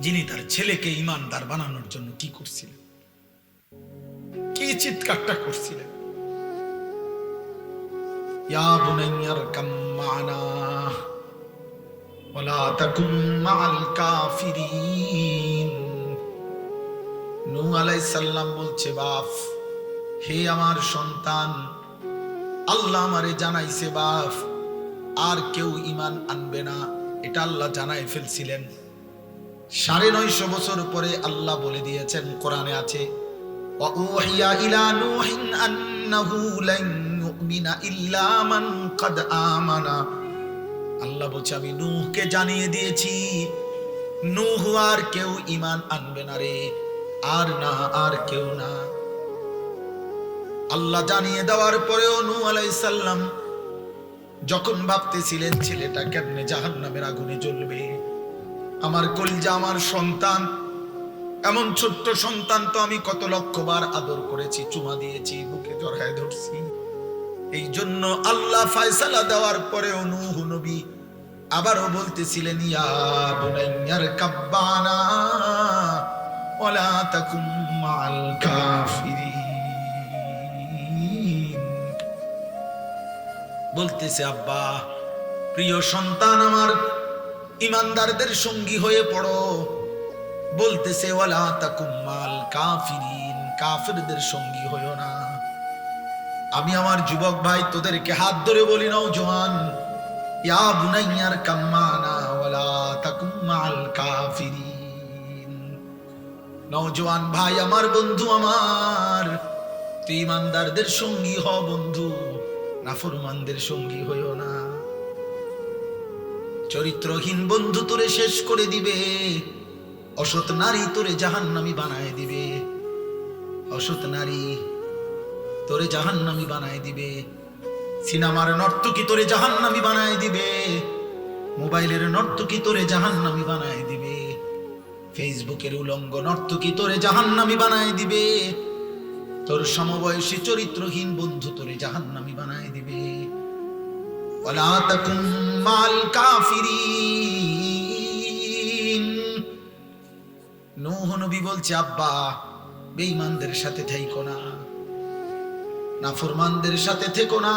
যিনি তার ছেলেকে ঈমানদার বানানোর জন্য কি করছিলেন, কি চিৎকারটা করছিলেন। ইয়া বুনাইয়ার কাম মা'না ওয়ালা তাকুম মা'আল কাফিরিন। নূহ আলাইহিস সালাম বলছে, বাপ, হে আমার সন্তান, আল্লাহ আমারে জানাইছে বাপ, আর কেউ ঈমান আনবে না, এটা আল্লাহ জানাই ফেলছিলেন। 950 বছর পরে আল্লাহ বলে দিয়েছেন, কোরআনে আছে, ওয়া উহিয়া ইলা নূহিন আন্নাহু লান ইউমিনা ইল্লা মান ক্বাদ আমানা। আল্লাহ বলছে, আমি নূহকে জানিয়ে দিয়েছি, নূহ আর কেউ ঈমান আনবে না রে, আর না, আর কেউ না। আল্লাহ জানিয়ে দেওয়ার পরেও নূহ আলাইহিস সালাম যখন ভাবতেছিলেন ছেলেটা কেমনে জাহান্নামের আগুনে জ্বলবে, আমার কলিজা, আমার সন্তান, এমন ছোট্ট সন্তান তো আমি কত লক্ষবার আদর করেছি, চুমা দিয়েছি, বুকে জড়ায় ধরছি। এই জন্য আল্লাহ ফয়সালা দেওয়ার পরেও নূহ নবী আবারও বলতেছিলেন, ইয়া বুনাইয়ার কাব্বানা ওয়ালা তাকুম মা'আল কাফিরিন। বলতেছে, আব্বা, প্রিয় সন্তান আমার, ঈমানদারদের সঙ্গী হয়ে পড়ো। বলতেছে, ওয়ালা তাকুম মা'আল কাফিরিন, কাফিরদের সঙ্গী হইও না। আমি আমার যুবক ভাই তোদেরকে হাত ধরে বলি, নওজোয়ান, ইয়া বুনাইয়ার কাম্মানা ওয়ালা তাকুম মা'আল কাফিরিন। নওজোয়ান ভাই আমার, বন্ধু আমার, তুই ঈমানদারদের সঙ্গী হ বন্ধু, নাফরমানদের সঙ্গী হইও না। চরিত্রহীন বন্ধু তোরে শেষ করে দিবে, অসৎ নারী তোরে জাহান্নামী বানায় দিবে, অসৎ নারী তোরে জাহান্নামী বানায় দিবে, সিনেমার নর্তকী তোরে জাহান্নামী বানায় দিবে, মোবাইলের নর্তকী তোরে জাহান্নামী বানায় দিবে, ফেসবুকের উলঙ্গ নর্তকী তোরে জাহান্নামী বানায় দিবে, তোর সমবয়সী চরিত্রহীন বন্ধু তোরে জাহান্নামী বানায় দিবে। ওয়ালা তাকুম মা'আল কাফিরিন। নূহ নবী বলছে, আব্বা, বেঈমানদের সাথে থাইকো না, নাফরমানদের সাথে থেকো না।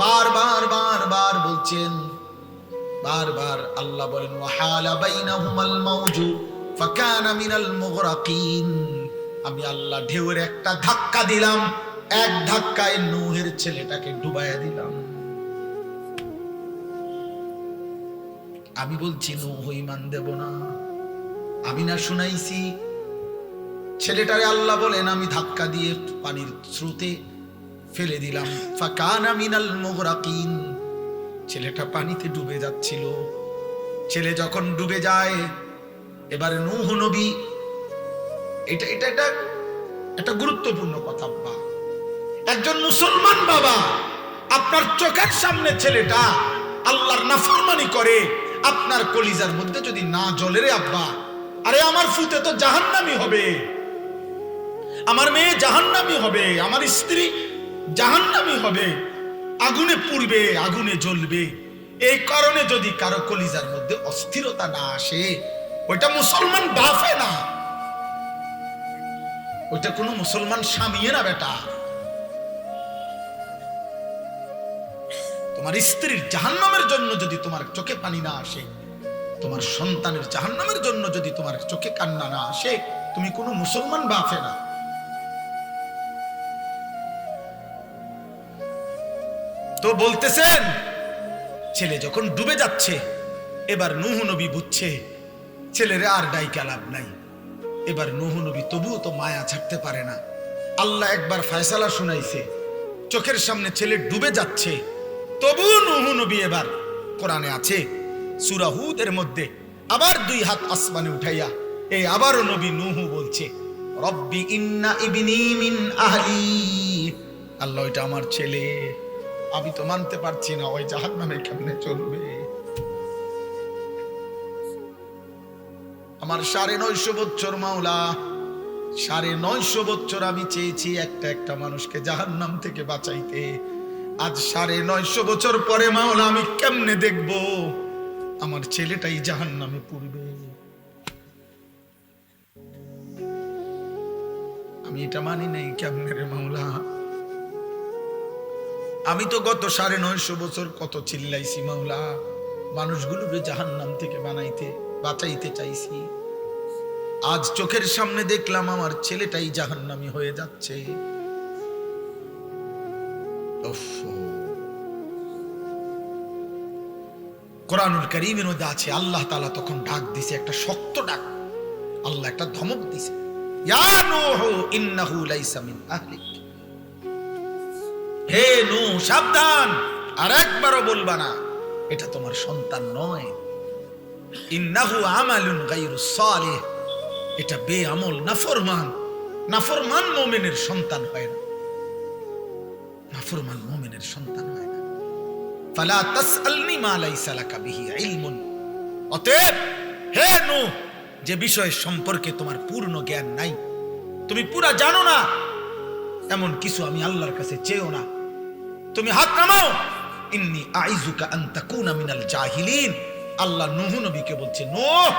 বারবার বারবার বলছেন, বারবার আল্লাহ বলেন, ওয়াহালা বাইনাহুমাল মাউজু ফাকানা মিনাল মুগরাকিন, আমি আল্লাহ ঢেউয়ের একটা ধাক্কা দিলাম, এক ধাক্কায় নূহের ছেলেটাকে ডুবাইয়া দিলাম। আমি বলছি নূহ ঈমান দেব না, আমি না শুনাইছি? ছেলেটারে আল্লাহ বলেন আমি ধাক্কা দিয়ে পানির স্রোতে ফেলে দিলাম। ফাকানা মিনাল মুগরাকিন, ছেলেটা পানিতে ডুবে যাচ্ছিল। ছেলে যখন ডুবে যায়, এবারে নূহ নবী, এটা এটা এটা একটা গুরুত্বপূর্ণ কথা। বাবা, একজন মুসলমান বাবা, আপনার চোখের সামনে ছেলেটা আল্লাহর নাফরমানি করে, আপনার কলিজার মধ্যে যদি না জ্বলে রে আব্বা, আরে আমার ফুতে তো জাহান্নামী হবে, আমার মেয়ে জাহান্নামী হবে, আমার স্ত্রী জাহান্নামী হবে, আগুনে পুড়বে, আগুনে জ্বলবে, এই কারণে যদি কারো কলিজার মধ্যে অস্থিরতা না আসে, ওইটা মুসলমান বাফে না, ওইটা কোনো মুসলমান স্বামীয়ে না বেটা। তোমার স্ত্রীর জাহান্নামের জন্য যদি তোমার চোখে পানি না আসে, তোমার সন্তানের জাহান্নামের জন্য যদি তোমার চোখে কান্না না আসে, তুমি কোনো মুসলমান বাফে না। তো বলতেছেন ছেলে যখন ডুবে যাচ্ছে, এবার নূহ নবী বুঝছে ছেলেরে আর ডাইকা লাভ নাই। এবার নূহ নবী তবুও তো মায়া ছাড়তে পারে না। আল্লাহ একবার ফয়সালা শুনাইছে, চোখের সামনে ছেলে ডুবে যাচ্ছে, তবুও নূহ নবী এবার কোরআনে আছে সূরা হুদের মধ্যে আবার দুই হাত আসমানে উঠাইয়া এই আবারও নবী নূহ বলছে, রব্বি ইন্না ইবনি মিন আহলি, আল্লাহ এটা আমার ছেলে, আমি তো মানতে পারছি না, ওই জাহান্নামে কেমনে চলবে। আমার 950 বছর মাওলা, 950 বছর আমি চেয়েছি একটা মানুষকে জাহান্নাম থেকে বাঁচাইতে, আজ 950 বছর পরে মাওলা আমি কেমনে দেখব আমার ছেলেটাই জাহান্নামে পড়বে। আমি এটা মানি নাই, কেমনে রে মাওলা। আমি তো গত 950 বছর কত চিল্লাইছি মাওলা, মানুষগুলোকে জাহান্নাম থেকে বাঁচাইতে চাইছি, আজ চোখের সামনে দেখলাম আমার ছেলেটাই জাহান্নামী হয়ে যাচ্ছে। কোরআনুল কারীমের মধ্যে আছে আল্লাহ তাআলা তখন ডাক দিছে, একটা শক্ত ডাক, আল্লাহ একটা ধমক দিছে, ইয়া নূহ ইন্নাহু লাইসা মিন আহলিক, হে নূহ সাবধান, আর একবারও বলবা না এটা তোমার সন্তান নয়, ইন্নাহু আমালুন গায়রুস সালিহ, এটা বেআমল নাফরমান মুমিনের সন্তান হয় না, নাফরমান মুমিনের সন্তান হয় না। ফালা তাসআলনি মা লাইসা লাকা বিহি ইলমুন, অতএব হে নূহ, যে বিষয় সম্পর্কে তোমার পূর্ণ জ্ঞান নাই, তুমি পুরা জানো না, এমন কিছু আমি আল্লাহর কাছে চেয়েও না, তুমি হাত নামাও। ইন্নী আইযুকা আন তাকুনা মিনাল জাহিলিন, আল্লাহ নূহ নবীকে বলছে, নূহ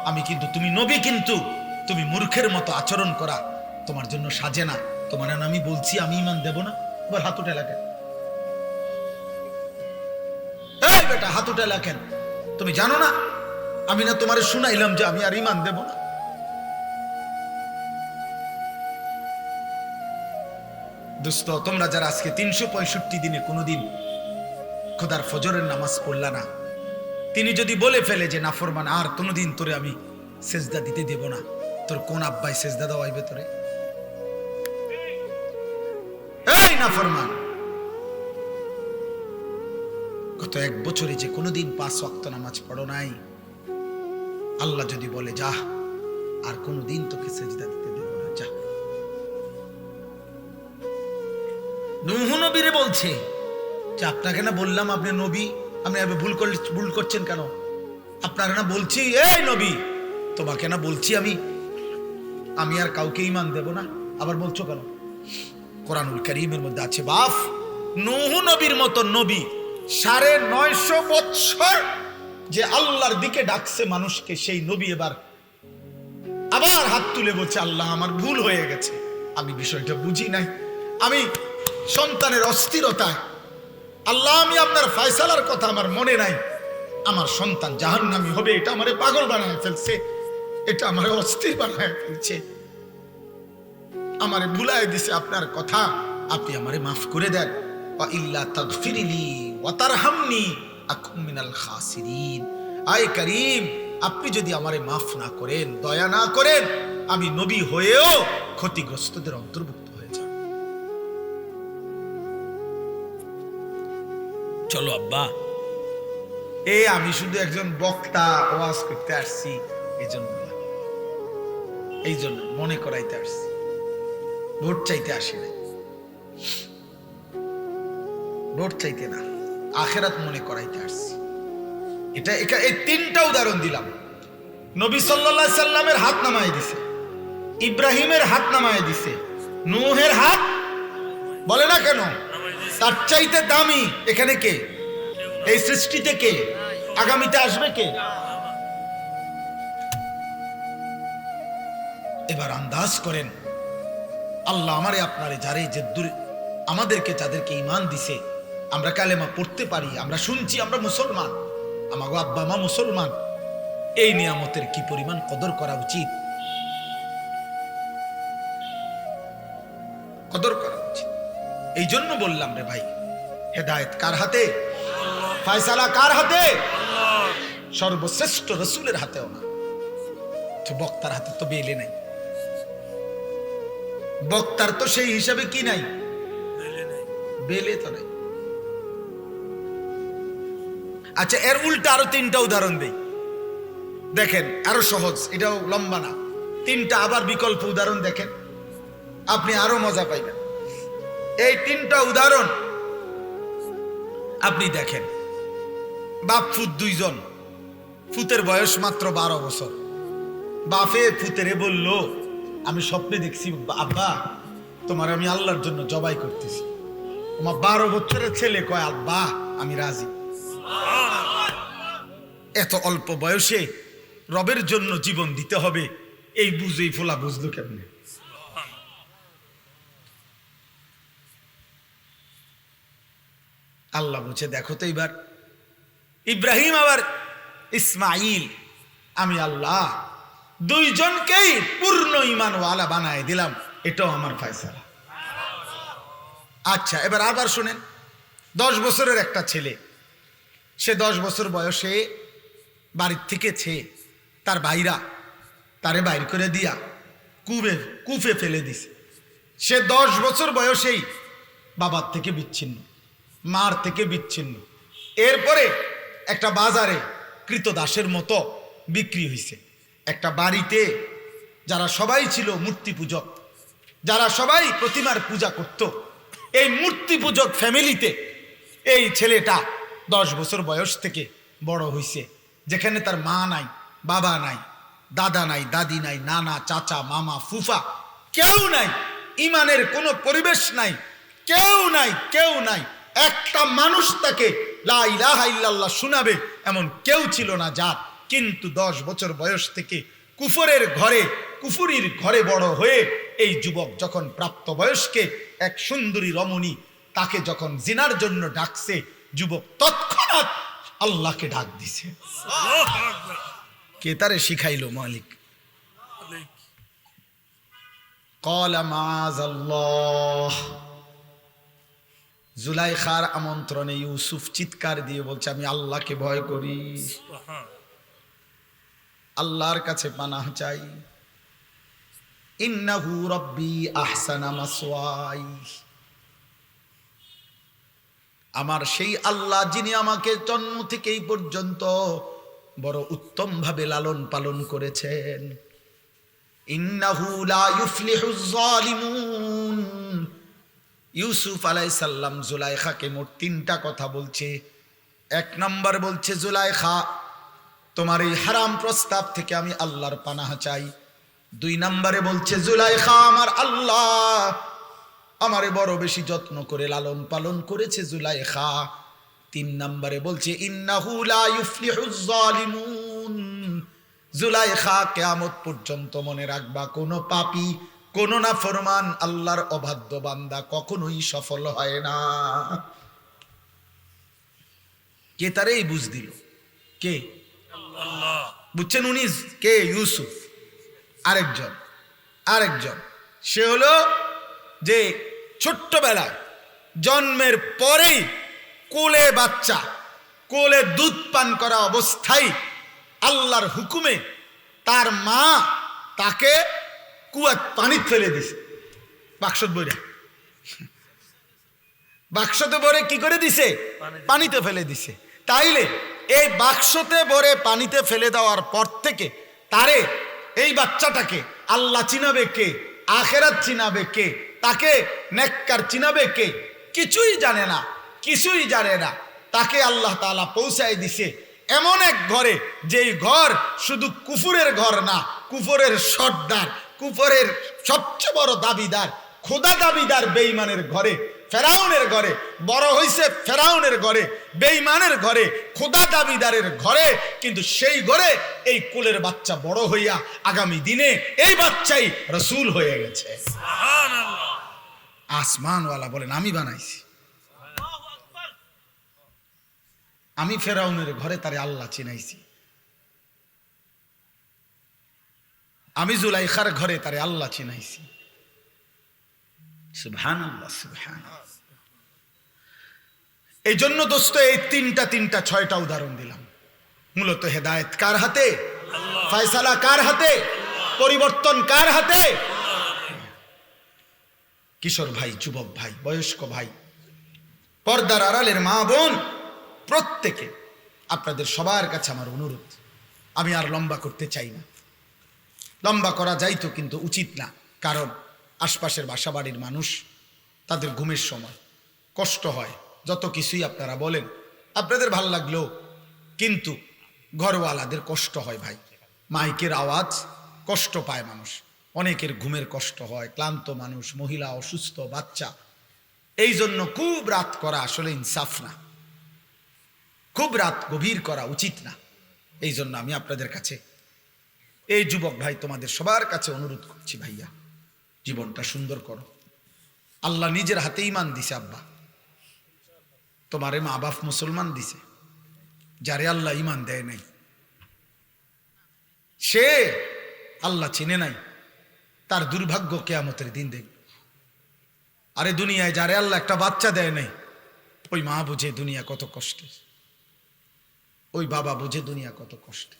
আমি কিন্তু, তুমি নবী কিন্তু তুমি মূর্খের মতো আচরণ করা তোমার জন্য সাজে না, তোমার আমি বলছি আমি ঈমান দেব না, এবার হাত উঠে লাগেন, এই বেটা হাত উঠে লাগেন, তুমি জানো না আমি না তোমারে শুনাইলাম যে আমি আর ঈমান দেব না। দোস্ত, তোমরা যারা আজকে 365 দিনে কোনোদিন খোদার ফজরের নামাজ পড়লা না, তিনি যদি বলে ফেলে যে নাফরমান আর কোনোদিন তোরে আমি সেজদা দিতে দেব না, তোর কোন আব্বাই সেজদা দেওয়াইবে তোরে? এই নাফরমান, গত 1 বছরে যে কোনোদিন 5 ওয়াক্ত নামাজ পড়ো নাই, আল্লাহ যদি বলে যা আর কোনোদিন তোকে সেজদা দিতে দেব না, যা। নূহ নবীরে বলছে যে আপনাকে না বললাম আপনি নবী, আপনি ভুল করছেন কেন? আপনাকে না বলছি, এই নবী তোমাকে না বলছি আমি আর কাউকে ঈমান দেব না, আবার বলছো কেন? কোরআনুল কারীমের মধ্যে আছে বাপ, নূহ নবীর মতো নবী 950 বছর যে আল্লাহর দিকে ডাকছে মানুষকে, সেই নবী এবার আবার হাত তুলে বলছে, আল্লাহ আমার ভুল হয়ে গেছে, আমি বিষয়টা বুঝি নাই, আমি সন্তানের অস্থিরতায়, আল্লাহ আমি আপনার ফয়সালার কথা আমার মনে নাই, আমার সন্তান জাহান্নামী হবে, এটা আমারে পাগল বানায় ফেলছে, এটা আমার অস্থির বানায় ফেলছে, আমারে ভুলায় দিছে আপনার কথা, আপনি আমারে মাফ করে দেন। ওয়া ইল্লা তাগফিরলি ওয়া তারহামনি আকুম মিনাল খাসিরিন। আয় করিম, আপনি যদি আমারে মাফ না করেন, দয়া না করেন, আমি নবী হয়েও ক্ষতিগ্রস্তদের অন্তর্ভুক্ত হয়ে যাব। চলো আব্বা, আমি শুধু একজন বক্তা, ওয়াজ করতে আসছি, এই জন্য মনে করাইতে আসছি, ভোট চাইতে আসি না, ভোট চাইতে না, আখেরাত মনে করাইতে আসছি। এটা এই তিনটা উদাহরণ দিলাম। নবী সাল্লাল্লাহু আলাইহি সাল্লামের হাত নামায় দিছে, ইব্রাহিমের হাত নামায় দিছে, নূহের হাত বলে না কেন, তার চাইতে দামি এখানে কে? এই সৃষ্টিতে কে? আগামীতে আসবে কে? এবার আন্দাজ করেন, আল্লাহ আমারে আপনারে যারে যে আমাদেরকে যাদেরকে ঈমান দিছে, আমরা কালেমা পড়তে পারি, আমরা শুনছি, আমরা মুসলমান, আমাগো আব্বা মা মুসলমান, এই নিয়ামতের কি পরিমাণ কদর করা উচিত, কদর করা উচিত। এই জন্য বললাম রে ভাই, হেদায়েত কার হাতে, ফয়সালা কার হাতে? সর্বশ্রেষ্ঠ রাসূলের হাতেও না, তো বক্তার হাতে তো বেলে নাই, বক্তার তো সেই হিসাবে কি নাই, বেলে তো নাই। আচ্ছা, এর উল্টা আরো তিনটা উদাহরণ দেই, দেখেন আরো সহজ, এটাও লম্বা না, তিনটা আবার বিকল্প উদাহরণ দেখেন, আপনি আরো মজা পাইবেন। এই তিনটা উদাহরণ আপনি দেখেন, বাপ ফুত দুইজন, ফুতের বয়স মাত্র 12 বছর। বাপে ফুতেরে বলল, আমি স্বপ্নে দেখছি আব্বা তোমার আমি আল্লাহর জন্য জবাই করতেছি। তোমার 12 বছরের ছেলে কয়, আব্বা আমি রাজি। এত অল্প বয়সে রবের জন্য জীবন দিতে হবে, এই বুঝেই ফোলা বুঝলো কেমনে? আল্লাহ বলছে, দেখো তো এবার ইব্রাহিম আবার ইসমাইল, আমি আল্লাহ দুইজনকেই পূর্ণ ঈমানওয়ালা বানায় দিলাম, এটাও আমার ফয়সালা। আচ্ছা, এবার আবার শুনেন, 10 বছরের একটা ছেলে, সে 10 বছর বয়সে বাড়ির থেকে তার ভাইরা তারে বাইর করে দিয়া কুফে ফেলে দিছে। সে 10 বছর বয়সেই বাবার থেকে বিচ্ছিন্ন, মার থেকে বিচ্ছিন্ন। এরপরে একটা বাজারে কৃতদাসের মতো বিক্রি হয়েছে। একটা বাড়িতে যারা সবাই ছিল মূর্তি পূজক, যারা সবাই প্রতিমার পূজা করত, এই মূর্তি পূজক ফ্যামিলিতে এই ছেলেটা 10 বছর বয়স থেকে বড় হয়েছে, যেখানে তার মা নাই, বাবা নাই, দাদা নাই, দাদি নাই, নানা, চাচা, মামা, ফুফা কেউ নাই, ইমানের কোনো পরিবেশ নাই, কেউ নাই, কেউ নাই। একটা মানুষ তাকে লা ইলাহা ইল্লাল্লাহ শোনাবে এমন কেউ ছিল না যার। কিন্তু 10 বছর বয়স থেকে কুফুরির ঘরে বড় হয়ে এই যুবক যখন প্রাপ্ত বয়স্কে এক সুন্দরী রমণী তাকে যখন জিনার জন্য ডাকছে, যুবক তৎক্ষণাৎ আল্লাহকে ডাক দিছে। কে তারে শিখাইলো? মালিক। ক্বালা মাআযাল্লাহ। জুলাইখার আমন্ত্রণে ইউসুফ চিৎকার দিয়ে বলছে, আমি আল্লাহকে ভয় করি, আল্লাহর কাছে পানাহ চাই। ইন্নাহু রাব্বি আহসানা মাসওয়াই। আমার সেই আল্লাহ যিনি আমাকে জন্ম থেকে এই পর্যন্ত বড় উত্তম ভাবে লালন পালন করেছেন। ইন্নাহু লা ইউফলিহুজ যালিমুন। ইউসুফ আলাইহিস সালাম জুলাইখাকে মোট 3টা কথা বলছে। 1 নম্বর বলছে, জুলাইখা তোমার এই হারাম প্রস্তাব থেকে আমি আল্লাহর পানাহ চাই। 2 নম্বরে বলছে, জুলাইখা আমার আল্লাহ আমারে বড় বেশি যত্ন করে লালন পালন করেছে জুলাইখা। 3 নম্বরে বলছে, ইন্নাহু লা ইউফলিহুজ যালিমুন। জুলাইখা কিয়ামত পর্যন্ত মনে রাখবা, কোন পাপী, কোন নাফরমান আল্লাহর অবাধ্য বান্দা কখনোই সফল হয় না। কে তারে এই বুঝ দিল? কে? আল্লাহ। বুঝছেন উনি কে? ইউসুফ। আরেকজন সে হলো যে ছোট্টবেলায় জন্মের পরেই কোলে বাচ্চা, কোলে দুধ পান করা অবস্থায় আল্লাহর হুকুমে তার মা তাকে কুয়ার পানিতে ফেলে দিছে। বাক্সতে ভরে কি করে দিছে? পানিতে ফেলে দিছে। তাইলে এই বাক্সতে ভরে পানিতে ফেলে দেওয়ার পর থেকে তারে, এই বাচ্চাটাকে আল্লাহ চিনাবে কে, আখেরাত চিনাবে কে, তাকে নেককার চিনাবে কে? কিছুই জানে না। তাকে আল্লাহ তাআলা পৌঁছায় দিছে এমন এক ঘরে, যেই ঘর শুধু কুফুরের ঘর না, কুফরের সর্দার, কুফরের সবচেয়ে বড় দাবিদার, খোদা দাবিদার বেঈমানের ঘরে, ফেরাউনের ঘরে বড় হইছে, ফেরাউনের ঘরে, বেঈমানের ঘরে, খোদা দাবিদারের ঘরে। কিন্তু সেই ঘরে এই কোলের বাচ্চা বড় হইয়া আগামী দিনে এই বাচ্চাই রাসূল হয়ে গেছে। সুবহানাল্লাহ। আসমানওয়ালা বলেন আমি বানাইছি, আমি ফেরাউনের ঘরে তারে আল্লাহ চিনাইছি, আমি জুলাইখার ঘরে তারে আল্লাহ চিনাইছি। সুবহানাল্লাহ, সুবহানাল্লাহ। এই জন্য দোস্ত এই তিনটা ছয়টা উদাহরণ দিলাম। মূলত হেদায়েত কার হাতে? ফয়সালা কার হাতে? পরিবর্তন কার হাতে? কিশোর ভাই, যুবক ভাই, বয়স্ক ভাই, পর্দার আড়ালের মা বোন, প্রত্যেকে আপনাদের সবার কাছে আমার অনুরোধ, আমি আর লম্বা করতে চাই না। লম্বা করা যাইতো কিন্তু উচিত না, কারণ আশপাশের বাসাবাড়ির মানুষ, তাদের ঘুমের সময় কষ্ট হয়। যত কিছুই আপনারা বলেন, আপনাদের ভাল লাগলেও কিন্তু ঘরওয়ালাদের কষ্ট হয় ভাই। মাইকের আওয়াজ কষ্ট পায় মানুষ, অনেকের ঘুমের কষ্ট হয়, ক্লান্ত মানুষ, মহিলা অসুস্থ, বাচ্চা। এই জন্য খুব রাত করা আসলে ইনসাফ না, খুব রাত গভীর করা উচিত না। এই জন্য আমি আপনাদের কাছে, এই যুবক ভাই, তোমাদের সবার কাছে অনুরোধ করছি, ভাইয়া জীবনটা সুন্দর করো। আল্লাহ নিজের হাতে ঈমান দিছে। আব্বা তোমারে মা বাপ মুসলমান দিছে, যারে আল্লাহ ঈমান দেয় নাই, সে আল্লাহ চিনে নাই, তার দুর্ভাগ্য কিয়ামতের দিন দেখবে। আরে দুনিয়ায় যারে আল্লাহ একটা বাচ্চা দেয় নাই, ওই মা বুঝে দুনিয়া কত কষ্টে, ওই বাবা বুঝে দুনিয়া কত কষ্টে।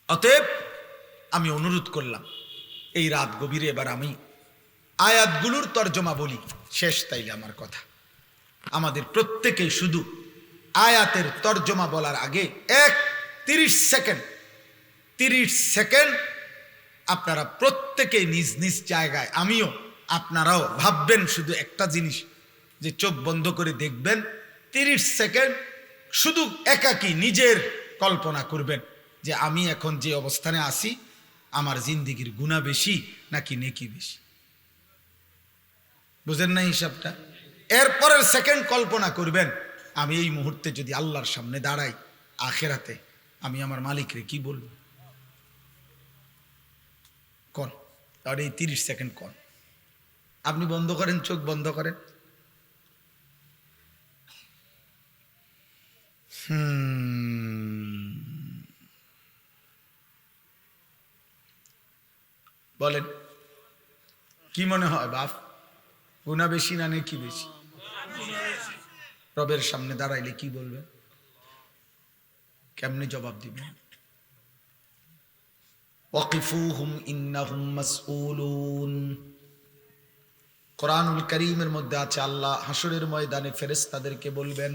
অতএব আমি অনুরোধ করলাম, এই রাত গভীরে এবার আমি আয়াতগুলোর তর্জমা বলি, শেষ তাইলে আমার কথা। আমাদের প্রত্যেকেই শুধু আয়াতের তর্জমা বলার আগে 30 সেকেন্ড আপনারা প্রত্যেকেই নিজ নিজ জায়গায়, আমিও আপনারাও ভাববেন শুধু একটা জিনিস, যে চোখ বন্ধ করে দেখবেন 30 সেকেন্ড শুধু একাকী নিজের কল্পনা করবেন যে আমি এখন যে অবস্থানে আছি, আমার জিন্দিগির গুনাহ বেশি নাকি নেকি বেশি। বুঝেন না হিসাবটা? এরপরের সেকেন্ড কল্পনা করবেন, আমি এই মুহূর্তে যদি আল্লাহর সামনে দাঁড়াই আখেরাতে, আমি আমার মালিকরে কি বলবো? কোন আর এই 30 সেকেন্ড কোন? আপনি বন্ধ করেন, চোখ বন্ধ করেন। বলেন কি মনে হয় বাপ, গুনাহ বেশি না নেকি বেশি? রবের সামনে দাঁড়াইলে কি বলবেন? কেমনে জবাব দিবেন? ওয়াকিফুহুম ইন্নাহুম মাসউলুন। কোরআনুল কারীমের মধ্যে আছে, আল্লাহ হাসরের ময়দানে ফেরেশতাদেরকে বলবেন,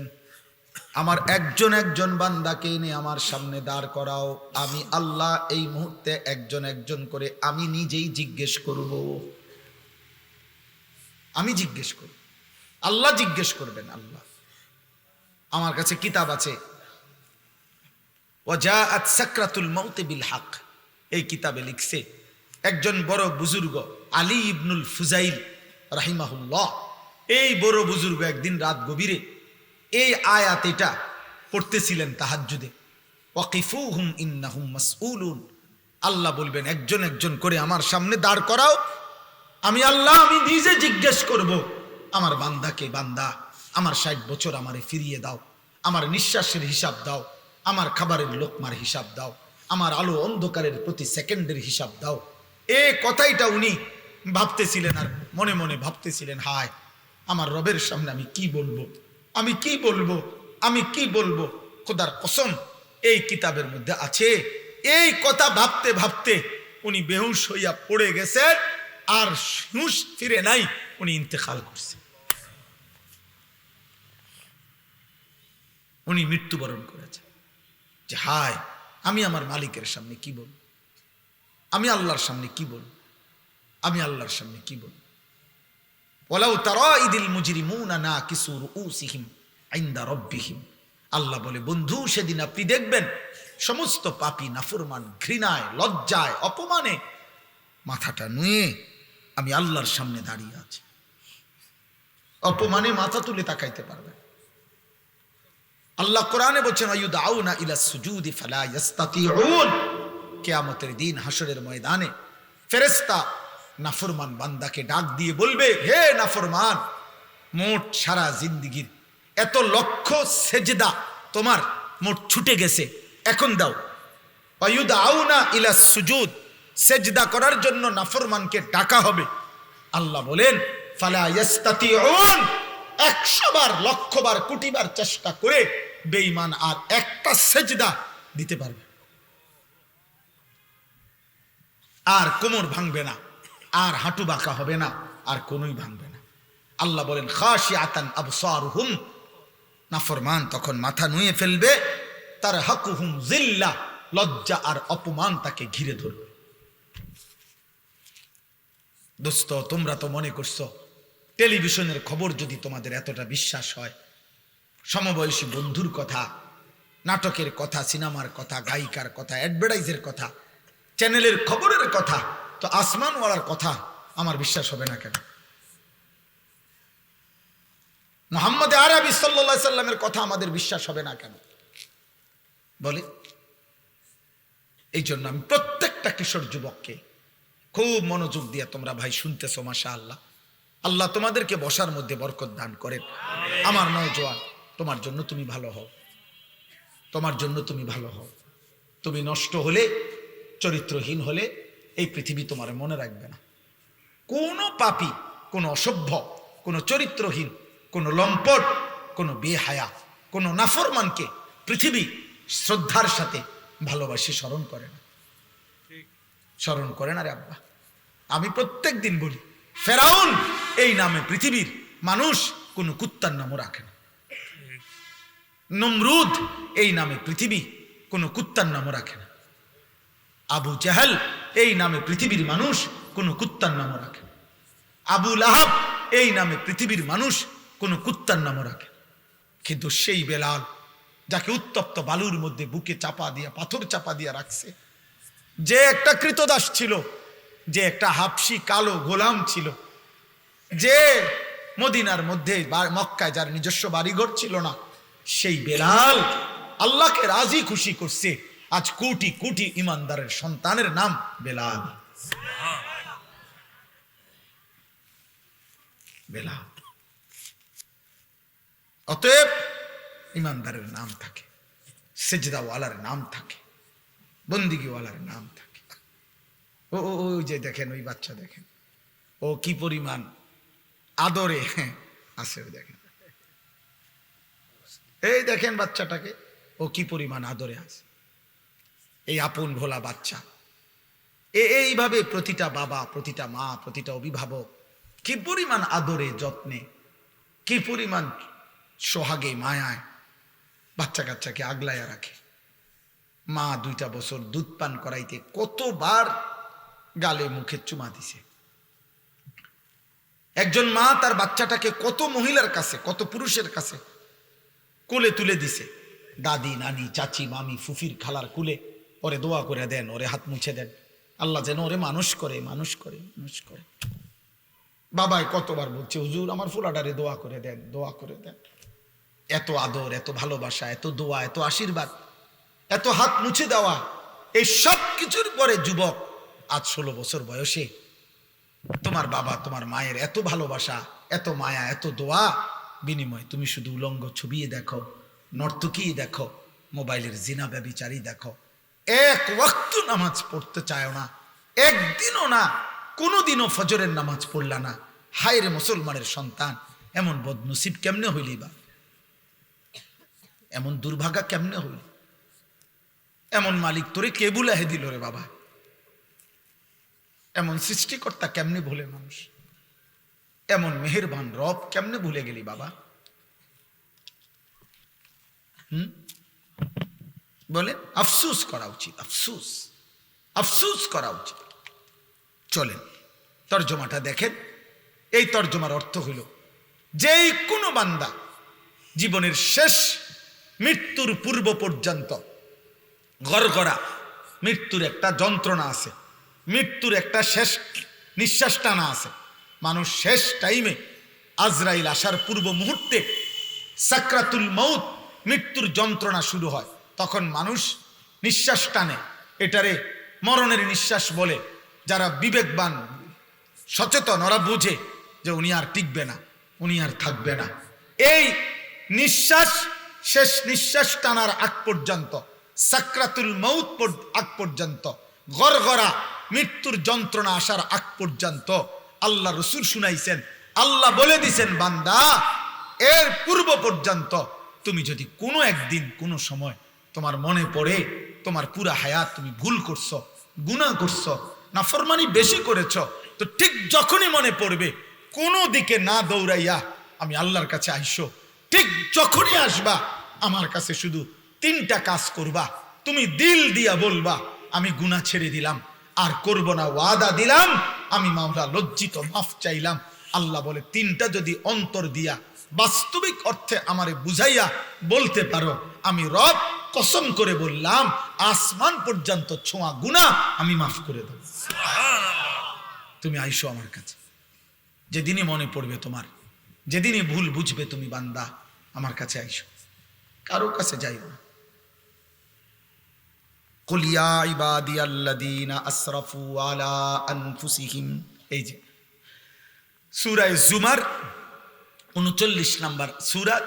আমার একজন একজন বান্দাকে এনে আমার সামনে দাঁড় করাও, আমি আল্লাহ এই মুহূর্তে একজন একজন করে আমি নিজেই জিজ্ঞেস করব। আমি জিজ্ঞেস করব, আল্লাহ জিজ্ঞেস করবেন। আল্লাহ, আমার কাছে কিতাব আছে, ওয়াজাআত সাকরাতুল মাউত বিল হক, এই কিতাবে লিখছে একজন বড় বুজুর্গ আলী ইবনুল ফুজাইল রাহিমাহুল্লাহ। এই বড় বুজুর্গ একদিন রাত গভীরে এই আয়াত এটা পড়তেছিলেন তাহাজ্জুদে, ওয়াকিফুহুম ইন্নাহুম মাসউলুন। আল্লাহ বলবেন একজন একজন করে আমার সামনে দাঁড় করাও, আমি আল্লাহ আমি নিজে জিজ্ঞেস করব আমার বান্দাকে, বান্দা আমার 60 বছর আমারে ফিরিয়ে দাও, আমার নিঃশ্বাসের হিসাব দাও, আমার খাবারের লোকমার হিসাব দাও, আমার আলো অন্ধকারের প্রতি সেকেন্ডের হিসাব দাও। এই কথাইটা উনি ভাবতেছিলেন আর মনে মনে ভাবতেছিলেন, হায় আমার রবের সামনে আমি কি বলবো, আমি কি বলবো, আমি কি বলবো। খোদার কসম এই কিতাবের মধ্যে আছে। এই কথা ভাবতে ভাবতে উনি বেহুশ হইয়া পড়ে গেছেন, আর হুঁশ ফিরে নাই, উনি ইন্তেকাল করছেন, উনি মৃত্যুবরণ করেছেন। যে হায় আমি আমার মালিকের সামনে কি বলবো, আমি আল্লাহর সামনে কি বলবো, আমি আল্লাহর সামনে কি বলবো। ওয়ালাউ তারা ইদিল মুজরিমুনা নাকিসু রুউসিহিম ইনদা রাব্বিহিম, আল্লাহ বলে বন্ধু সেদিন আপনি দেখবেন সমস্ত পাপী নাফরমান ঘৃণায়, লজ্জায়, অপমানে মাথাটা নুয়ে আমি আল্লাহর সামনে দাঁড়িয়ে আছি। অপমানে মাথা তুলে তাকাইতে পারবেন। আল্লাহ কোরআনে বলছেন আয়ুদাউনা ইলা সুজুদি ফালা ইস্তাতিউন, কিয়ামতের দিন হাসরের ময়দানে ফেরেশতা নাফরমান বান্দাকে ডাক দিয়ে বলবে, হে নাফরমান, মোট সারা জিন্দেগীর এত লক্ষ সেজদা তোমার মোট ছুটে গেছে, এখন দাও। আয়ুদাউনা ইলা সুজুদ, সেজদা করার জন্য নাফরমানকে ডাকা হবে। আল্লাহ বলেন ফালা ইস্তাতিউন, 100 বার, লক্ষ বার, কোটি বার চেষ্টা করে বেঈমান আর একটা সেজদা দিতে পারবে, আর কোমর ভাঙবে না, আর হাঁটু বাঁকা হবে না, আর কোনোই ভাঙবে না। আল্লাহ বলেন খাশিআতান আবসারুহুম, নাফরমান তখন মাথা নুয়ে ফেলবে, তার হাকুহুম জিল্লা, লজ্জা আর অপমান তাকে ঘিরে ধরবে। দোস্ত তোমরা তো মনে করছো টেলিভিশনের খবর যদি তোমাদের এতটা বিশ্বাস হয়, সমবয়সী বন্ধুর কথা, নাটকের কথা, সিনেমার কথা, গায়িকার কথা, অ্যাডভার্টাইজের কথা, চ্যানেলের খবরের কথা, তো আসমানওয়ালার কথা আমার বিশ্বাস হবে না কেন? মুহাম্মদ আরবি সাল্লাল্লাহু আলাইহি সাল্লামের কথা আমাদের বিশ্বাস হবে না কেন বলে? এই জন্য আমি প্রত্যেকটা কিশোর যুবককে খুব মনোযোগ দিয়ে তোমরা ভাই শুনতেছো, মাশাআল্লাহ, আল্লাহ তোমাদেরকে বসার মধ্যে বরকত দান করেন। আমার নওজোয়ান, তোমার জন্য তুমি ভালো হও, তোমার জন্য তুমি ভালো হও। তুমি নষ্ট হলে, চরিত্রহীন হলে এই পৃথিবী তোমার মনে রাখবে না। কোনো পাপী, কোনো অসভ্য, কোনো চরিত্রহীন, কোনো লম্পট, কোনো বেহায়া, কোনো নাফরমানকে পৃথিবী শ্রদ্ধার সাথে ভালোবাসি স্মরণ করে না, স্মরণ করে না রে আব্বা। আমি প্রত্যেক দিন বলি, ফেরাউন এই নামে পৃথিবীর মানুষ কোনো কুত্তার নামও রাখে না। নমরুদ এই নামে পৃথিবী কোনো কুত্তার নামও রাখে না। আবু জাহেল এই নামে পৃথিবীর মানুষ কোনো কুত্তার নামও রাখে না। আবু লাহাব এই নামে পৃথিবীর মানুষ কোনো কুত্তার নামও রাখে না। কিন্তু সেই বেলাল, যাকে উত্তপ্ত বালুর মধ্যে বুকে চাপা দিয়া, পাথর চাপা দিয়া রাখছে, যে একটা কৃতদাস ছিল, যে একটা হাবশি কালো গোলাম ছিল, যে মদিনার মধ্যে মক্কায় যার নিজস্ব বাড়িঘর ছিল না, সেই বেলাল আল্লাহকে রাজি খুশি করছে। আজ কোটি কোটি ইমানদারের সন্তানের নাম বেলাল। বেলাল। অতএব ইমানদারের নাম থাকে, সেজদাওয়ালার নাম থাকে, বন্দিগিওয়ালার নাম থাকে। ও ওই যে দেখেন, ওই বাচ্চা দেখেন, ও কি পরিমাণ আদরে আছে, দেখেন, এই দেখেন বাচ্চাটাকে, ও কি পরিমাণ আদরে আছে। এই আপন ভোলা বাচ্চা, এইভাবে প্রতিটা বাবা, প্রতিটা মা, প্রতিটা অভিভাবক কি পরিমাণ আদরে, যত্নে, কি পরিমাণ সোহাগে, মায়ায় বাচ্চা কাচ্চাকে আগলাইয়া রাখে। মা 2টা বছর দুধ পান করাইতে কতবার গালে মুখে চুমা দিছে। একজন মা তার বাচ্চাটাকে কত মহিলার কাছে, কত পুরুষের কাছে কোলে তুলে দিছে। দাদি, নানি, চাচি, মামি, ফুফির, খালার কুলে ওরে দোয়া করে দেন, ওরে হাত মুছে দেন, আল্লাহ যেন ওরে মানুষ করে, মানুষ করে, মানুষ করে। বাবাই কতবার বলছে, হুজুর আমার ফুলাডারে দোয়া করে দেন, দোয়া করে দেন। এত আদর, এত ভালোবাসা, এত দোয়া, এত আশীর্বাদ, এত হাত মুছে দেওয়া, এই সব কিছুর পরে যুবক আজ 16 বছর বয়সে তোমার বাবা, তোমার মায়ের এত ভালোবাসা, এত মায়া, এত দোয়া বিনিময় তুমি শুধু উলঙ্গ ছবিয়ে দেখো, নর্তকী দেখো, মোবাইলের জিনা ব্যভিচারী দেখো, এক ওয়াক্ত নামাজ পড়তে চায় না, একদিনও না, কোনোদিনও ফজরের নামাজ পড়লা না। হায় রে মুসলমানের সন্তান, এমন বদনসিব কেমনে হইলি বা, এমন দুর্ভাগা কেমনে হইল? এমন মালিক তোরে কে বুলাহে দিল রে বাবা? এমন সৃষ্টিকর্তা কেমনে ভুলে মানুষ? এমন মেহেরবান রব কেমনে ভুলে গেলি বাবা? বলেন, আফসোস করা উচিত, আফসোস, আফসোস করা উচিত। চলেন তর্জমাটা দেখেন। এই তর্জমার অর্থ হইল, যেই কোনো বান্দা জীবনের শেষ মৃত্যুর পূর্ব পর্যন্ত গড়গড়া, মৃত্যুর একটা যন্ত্রণা আছে, মৃত্যুর একটা শেষ নিঃশ্বাস টানা আছে। মানুষ শেষ টাইমে আজরাইল আসার পূর্ব মুহূর্তে সাকরাতুল মউত, মৃত্যুর যন্ত্রণা শুরু হয়, তখন মানুষ নিঃশ্বাস টানে। এটারে মরণের নিঃশ্বাস বলে। যারা বিবেকবান সচেতন ওরা বুঝে যে উনি আর টিকবে না, উনি আর থাকবে না। এই নিঃশ্বাস, শেষ নিঃশ্বাস টানার আগ পর্যন্ত, সাকরাতুল মউত আগ পর্যন্ত, গড়গড়া মৃত্যুর যন্ত্রণা আসার আগ পর্যন্ত আল্লাহ রসুল শুনাইছেন, আল্লাহ বলে দিছেন, বান্দা এর পূর্ব পর্যন্ত তুমি যদি কোনো একদিন কোনো সময় তোমার মনে পড়ে তোমার পুরা হায়াত তুমি ভুল করছো, গুনাহ করছো, নাফরমানি বেশি করেছ, তো ঠিক যখনই মনে পড়বে কোনো দিকে না দৌড়াইয়া আমি আল্লাহর কাছে আইসো। ঠিক যখনই আসবা আমার কাছে শুধু তিনটা কাজ করবা। তুমি দিল দিয়া বলবা আমি গুনাহ ছেড়ে দিলাম, আর করব না, ওয়াদা দিলাম, আমি মাওলা লজ্জিত, মাফ চাইলাম। আল্লাহ বলে তিনটা যদি অন্তর দিয়া বাস্তবিক অর্থে আমারে বুঝাইয়া বলতে পারো, আমি রব কসম করে বললাম আসমান পর্যন্ত ছোঁয়া গুনাহ আমি মাফ করে দেব। তুমি আইসো আমার কাছে, যেদিনই মনে পড়বে তোমার, যেদিনই ভুল বুঝবে তুমি বান্দা, আমার কাছে আইসো, কারো কাছে যাইও না। কুল ইয়া ইবাদিয়াল্লাযীনা আসরাফু আলা আনফুসিহিম, এই যে সূরা জুমার 39 নম্বর সূরা,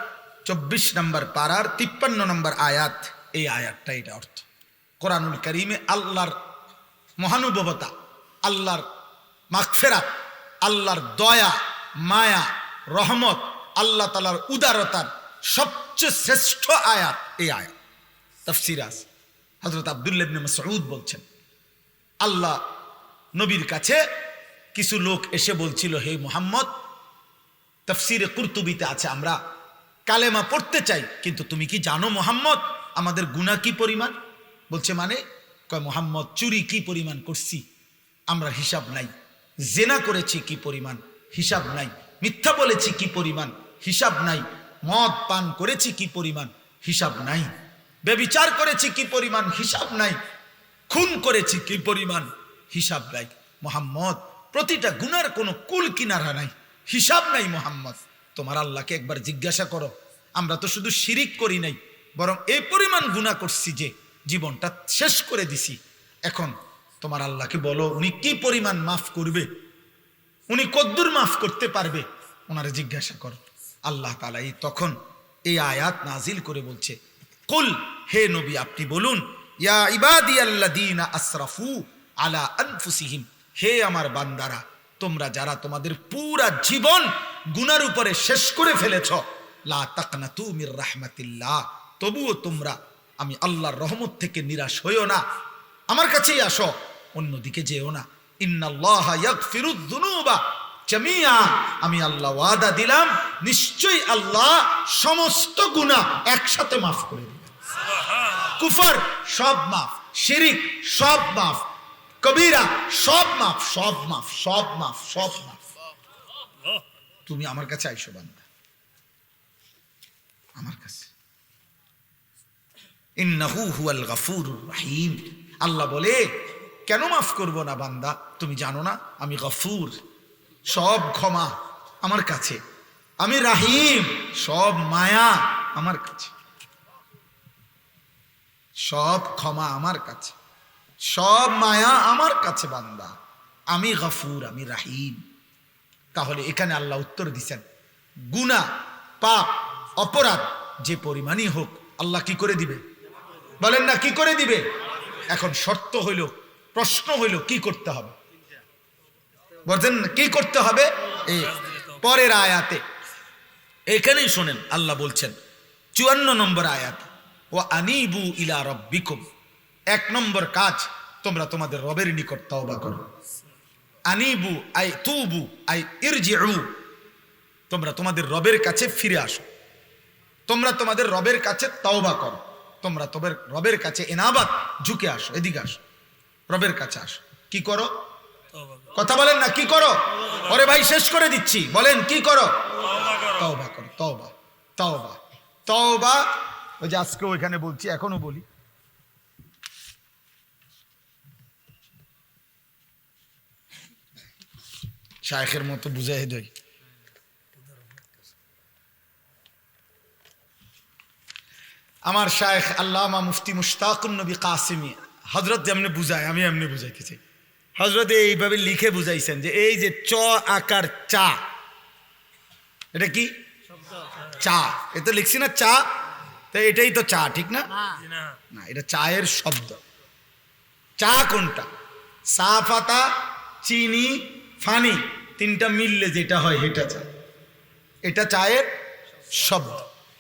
24 নম্বর পারার 53 নম্বর আয়াত। এই আয়াতটা, এটা অর্থ কোরআনুল কারীমে আল্লাহর মহানুভবতা, আল্লাহর মাগফিরাত, আল্লাহর দয়া, মায়া, রহমত, আল্লাহ তাআলার উদারতার সবচেয়ে শ্রেষ্ঠ আয়াত এই আয়াত। তাফসীর আছে, হযরত আব্দুল্লাহ ইবনে মাসউদ বলছেন, আল্লাহ নবীর কাছে কিছু লোক এসে বলছিল, হে মুহাম্মদ, তাফসীরে কুরতুবিতে আছে, আমরা কালেমা পড়তে চাই, কিন্তু তুমি কি জানো মুহাম্মদ আমাদের গুনাহ কি পরিমাণ? বলছে মানে, কয় মুহাম্মদ চুরি কি পরিমাণ করছি আমরা হিসাব নাই, জেনা করেছি কি পরিমাণ হিসাব নাই, মিথ্যা বলেছি কি পরিমাণ হিসাব নাই, মদ পান করেছি কি পরিমাণ হিসাব নাই, ব্যভিচার করেছি কি পরিমাণ হিসাব নাই, খুন করেছি কি পরিমাণ হিসাব নাই। মুহাম্মদ প্রতিটা গুনার কোনো কুল কিনারা নাই, হিসাব নাই। মুহাম্মদ তোমার আল্লাহকে একবার জিজ্ঞাসা করো, আমরা তো শুধু শিরিক করি নাই, বরং এই পরিমাণ গুনাহ করছি যে জীবনটা শেষ করে দিছি। এখন তোমার আল্লাহকে বলো উনি কি পরিমাণ মাফ করবে, উনি কদ্দুর মাফ করতে পারবে, ওনারে জিজ্ঞাসা করো। আল্লাহ তাআলা তখন এই আয়াত নাজিল করে বলছে, কুল, হে নবী আপনি বলুন, ইয়া ইবাদিয়াল্লাযীনা আসরাফু আলা আনফুসিহিম, হে আমার বান্দারা, তোমরা যারা তোমাদের পুরা জীবন গুনার উপরে শেষ করে ফেলেছ, লা তাকনাতু মির রাহমাতিল্লাহ, তবুও তোমরা আমি আল্লাহর রহমত থেকে নিরাশ হইও না, আমার কাছেই আসো, অন্যদিকে যেও না। ইন্নাল্লাহা ইয়াগফিরুয যুনুবা জামিআ, আমি আল্লাহ ওয়াদা দিলাম নিশ্চয়ই আল্লাহ সমস্ত গুনাহ একসাথে মাফ করে দিবেন। কুফর সব মাফ, শিরিক সব মাফ, কবিরা সব মাফ, সব মাফ, সব মাফ, সব মাফ। তুমি আমার কাছে আইসো বান্দা, আমার কাছে। ইন্নাহু হুয়াল গফুরুর রহিম, আল্লাহ বলে কেন মাফ করব না বান্দা, তুমি জানো না আমি গফুর, সব ক্ষমা আমার কাছে, আমি রাহিম, সব মায়া আমার কাছে, সব ক্ষমা আমার কাছে, সব মায়া আমার কাছে বান্দা, আমি গফুর, আমি রাহিম। তাহলে এখানে আল্লাহ উত্তর দিচ্ছেন, গুনাহ, পাপ, অপরাধ যে পরিমাণই হোক আল্লাহ কি করে দিবে? বলেন না কি করে দিবে? এখন শর্ত হইল, প্রশ্ন হইল কি করতে হবে? বলছেন কি করতে হবে? এই পরের আয়াতে এখানেই শোনেন, আল্লাহ বলছেন 54 নম্বর আয়াত, ও আনিবু ইলা রাব্বিকুম, 1 নম্বর কাজ, তোমরা তোমাদের রবের নিকট তওবা করো। আনিবু আই তুবু আই ইরজিউ, তোমরা তোমাদের রবের কাছে ফিরে আসো, তোমরা তোমাদের রবের কাছে তওবা করো, তোমরা তোমাদের রবের কাছে এনাবাত, ঝুঁকে আসো, এদিকে আসো, রবের কাছে আসো। কি করো? কথা বলেন না, কি করো? ওরে ভাই শেষ করে দিচ্ছি, বলেন কি করো? তওবা করো। তওবা, তওবা, তওবা। ওই যে আজকেও এখানে বলছি, এখনো বলি, শায়েখের মতো বুঝাই দেই। আমার শায়েখ আল্লামা মুফতি মুশতাকুন নবী কাসিমি হযরত যেমনি বুঝায়, আমি এমনি বুঝাইতে চাই। হযরত এইভাবে লিখে বুঝাইছেন যে এই যে চ আকার চা, এটা কি? চা। এটা লিখছি না চা, তো এটাই তো চা, ঠিক না? না, এটা চায়ের শব্দ। চা কোনটা? সা পাতা, চিনি, ফানি, তিনটা মিললে যেটা হয় এটা চা, এটা চায়ের শব্দ।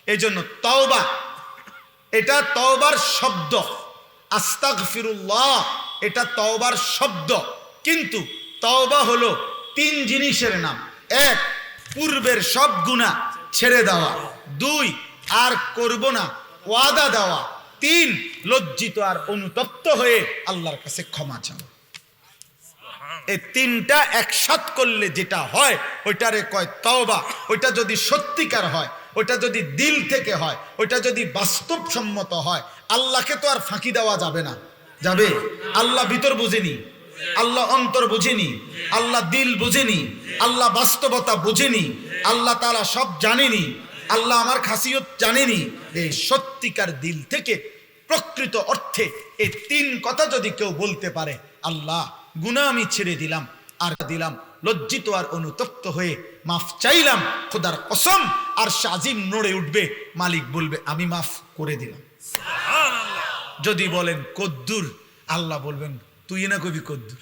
এই জন্য তওবা, এটা তওবার শব্দ। আস্তাগফিরুল্লাহ, এটা তওবার শব্দ। কিন্তু তওবা হলো 3 জিনিসের নাম। 1, পূর্বের সব গুনাহ ছেড়ে দেওয়া। 2, আর করব না ওয়াদা দেওয়া। 3, লজ্জিত আর অনুতপ্ত হয়ে আল্লাহর কাছে ক্ষমা চাওয়া। এই 3টা একসাথ করলে যেটা হয় ওইটারে কয় তওবা। ওইটা যদি সত্যিকার হয়, ওইটা যদি দিল থেকে হয়, ওইটা যদি বাস্তবসম্মত হয়, আল্লাহকে তো আর ফাঁকি দেওয়া যাবে না। যাবে? আল্লাহ ভিতর বুঝেনি, আল্লাহ অন্তর বুঝেনি, আল্লাহ দিল বুঝেনি, আল্লাহ বাস্তবতা বুঝেনি, আল্লাহ তাআলা সব জানেনি, আল্লাহ আমার খাসিয়ত জানেনি। এই সত্যিকার দিল থেকে প্রকৃত অর্থে এই 3 কথা যদি কেউ বলতে পারে, আল্লাহ গুনাহ আমি ছেড়ে দিলাম, আর দিলাম লজ্জিত আর অনুতপ্ত হয়ে মাফ চাইলাম, খোদার কসম আর শাজিম নড়ে উঠবে, মালিক বলবে আমি মাফ করে দিলাম। যদি বলেন কদ্দুর, আল্লাহ বলবেন তুই না কবি কদ্দুর।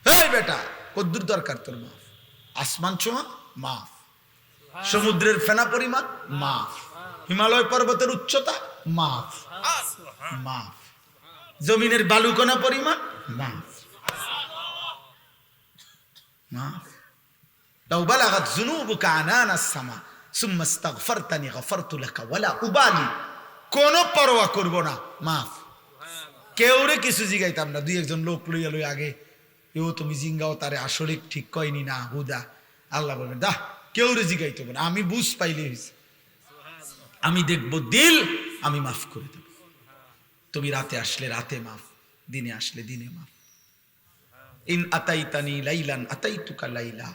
এই বেটা, কদ্দুর দরকার তোর? মাফ। আসমান ছোঁয়া মাফ, সমুদ্রের ফেনা পরিমাণ মাফ, হিমালয় পর্বতের উচ্চতা মাফ, মাফ, জমিনের বালুকণা পরিমাণ মাফ, মাফ। লাউ বালাগাত যুনুবুকা আনানাস সামা সুম্মা ইস্তাগফারতানি গফারতু লাকা ওয়ালা উবালি, কোনো পরোয়া করব না, মাফ। কেউরে কিছু জিগাইতাম না। 2-1 লোক লইয়া লই আগে, এও তুমি জিঙ্গাও তারে আসলে ঠিক কয়নি না হুদা। আল্লাহ বলবেন দা কেউরে জিগাইতে হবে না, আমি বুঝ পাইলে হয়েছে, আমি দেখবো দিল, আমি মাফ করে দেব। তুমি রাতে আসলে রাতে মাফ, দিনে আসলে দিনে মাফ। In আতাইতানি লাইলান আতাইতুকা Laila,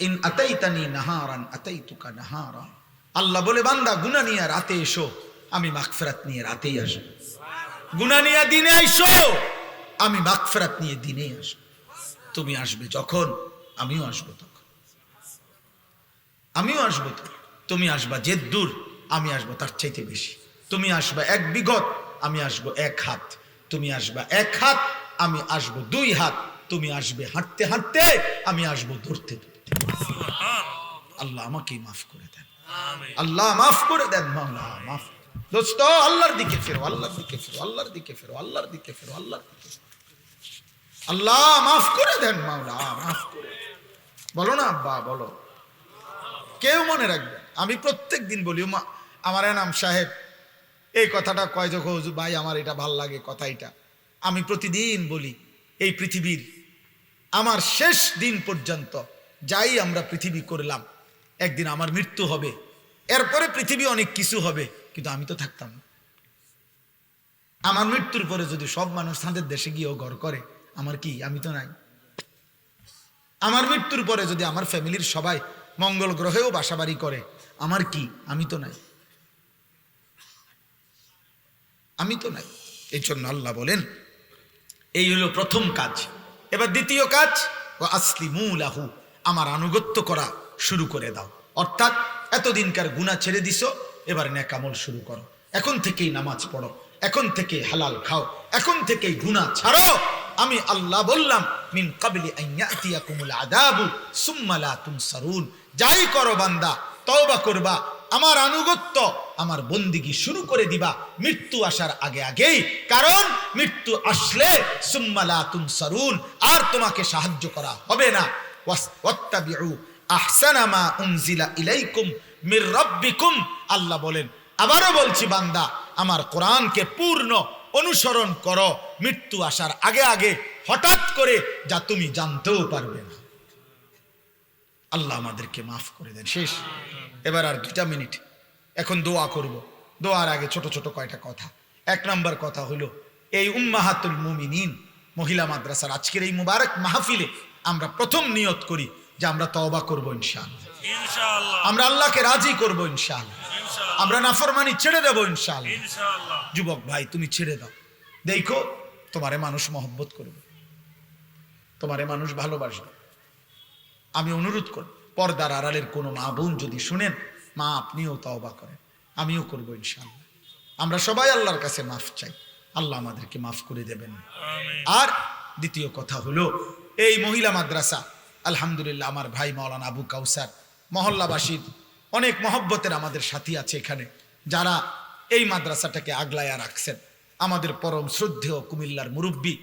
in আতাইতানি নাহারান আতাইতুকা নাহারা। আল্লাহ বলে বান্দা গুনাহ নিয়ে রাতে এসো, আমি মাগফিরাত নিয়ে রাতেই আসব। গুনাহ নিয়ে দিনে আইসো, আমি মাগফিরাত নিয়ে দিনেই আসব। তুমি আসবে যখন, আমিও আসবো তখন, আমিও আসবো তো। তুমি আসবা যে দূর, আমি আসবো তার চাইতে বেশি। তুমি আসবা 1 বিঘত, আমি আসবো 1 হাত। তুমি আসবা 1 হাত, আমি আসবো 2 হাত। তুমি আসবে হাঁটতে হাঁটতে, আমি আসবো ধরতে ধরতে। আল্লাহ আমাকে মাফ করে দেন, আল্লাহ মাফ করে দেন, মাওলা মাফ। দোস্ত আল্লাহর দিকে ফেরো, আল্লাহর দিকে ফেরো, আল্লাহর দিকে ফেরো, আল্লাহর দিকে ফেরো, আল্লাহর দিকে। আল্লাহ মাফ করে দেন, মাওলা মাফ করে। বলো না আব্বা, বলো। কেউ মনে রাখবে, আমি প্রত্যেক দিন বলি, আমার এনাম সাহেব এই কথাটা কয় যখন, হুজুর ভাই আমার এটা ভাল লাগে কথা, এটা আমি প্রতিদিন বলি। এই পৃথিবীর আমার শেষ দিন পর্যন্ত যাই আমরা পৃথিবী করলাম, একদিন আমার মৃত্যু হবে, এরপরে পৃথিবী অনেক কিছু হবে, কিন্তু আমি তো থাকতাম না। আমার মৃত্যুর পরে যদি সব মানুষ তাদের দেশে গিয়েও ঘর করে, আমার কি? আমি তো নাই। আমার মৃত্যুর পরে যদি আমার ফ্যামিলির সবাই মঙ্গল গ্রহেও বাসাবাড়ি করে, আমার কি? আমি তো নাই, আমি তো নাই। এই জন্য আল্লাহ বলেন এই হলো প্রথম কাজ। এবার দ্বিতীয় কাজ, ও আসলিমু লাহু, আমার আনুগত্য করা শুরু করে দাও। অর্থাৎ এতদিনকার গুনাহ ছেড়ে দিছো, এবার নেক আমল শুরু করো। এখন থেকেই নামাজ পড়ো, এখন থেকে হালাল খাও, এখন থেকেই গুনাহ ছাড়ো। আমি আল্লাহ বললাম মিন ক্বাবলি আন ইয়াতিয়াকুমুল আযাবু সুম্মা লা তুনসারুন। যাই করো বান্দা, তওবা করবা, আমার আনুগত্য, আমার বন্দিগি শুরু করে দিবা মৃত্যু আসার আগে আগেই। কারণ মৃত্যু আসলে সুম্মা লা তুনসারুন, আর তোমাকে সাহায্য করা হবে না। ওয়াত্তাবিউ আহসানা মা উনজিলা ইলাইকুম মির রাব্বিকুম। আল্লাহ বলেন, আবারও বলছি বান্দা, আমার কোরআনকে পূর্ণ অনুসরণ করো মৃত্যু আসার আগে আগে, হঠাৎ করে যা তুমি জানতেও পারবে না। আল্লাহ আমাদেরকে মাফ করে দেন। শেষ, এবার আর 2 মিনিট, এখন দোয়া করব। দোয়ার আগে ছোট ছোট কয়টা কথা। 1 নম্বর কথা হলো, এই উম্মাহাতুল মুমিনিন মহিলা মাদ্রাসার আজকের এই মুবারক মাহফিলে আমরা প্রথম নিয়ত করি যে আমরা তওবা করব ইনশাআল্লাহ। আমরা আল্লাহকে রাজি করব ইনশাআল্লাহ। আমরা নাফরমানি ছেড়ে দেব ইনশাআল্লাহ। যুবক ভাই, তুমি ছেড়ে দাও, দেখো তোমারে মানুষ মহব্বত করবে, তোমারে মানুষ ভালোবাসবে। আমি অনুরোধ করব, পর্দার আড়ালের কোনো মা বোন যদি শুনেন, মা আপনিও তওবা করেন, আমিও করবো ইনশাআল্লাহ। আমরা সবাই আল্লাহর কাছে মাফ চাই, আল্লাহ আমাদেরকে মাফ করে দেবেন। আর দ্বিতীয় কথা হলো, এই মহিলা মাদ্রাসা আলহামদুলিল্লাহ আমার ভাই মাওলানা আবু কাউসার মহল্লাবাসীর অনেক মহব্বতের আমাদের সাথী আছে এখানে, যারা এই মাদ্রাসাটাকে আগলায়া রাখছেন। আমাদের পরম শ্রদ্ধেয় কুমিল্লার মুরব্বী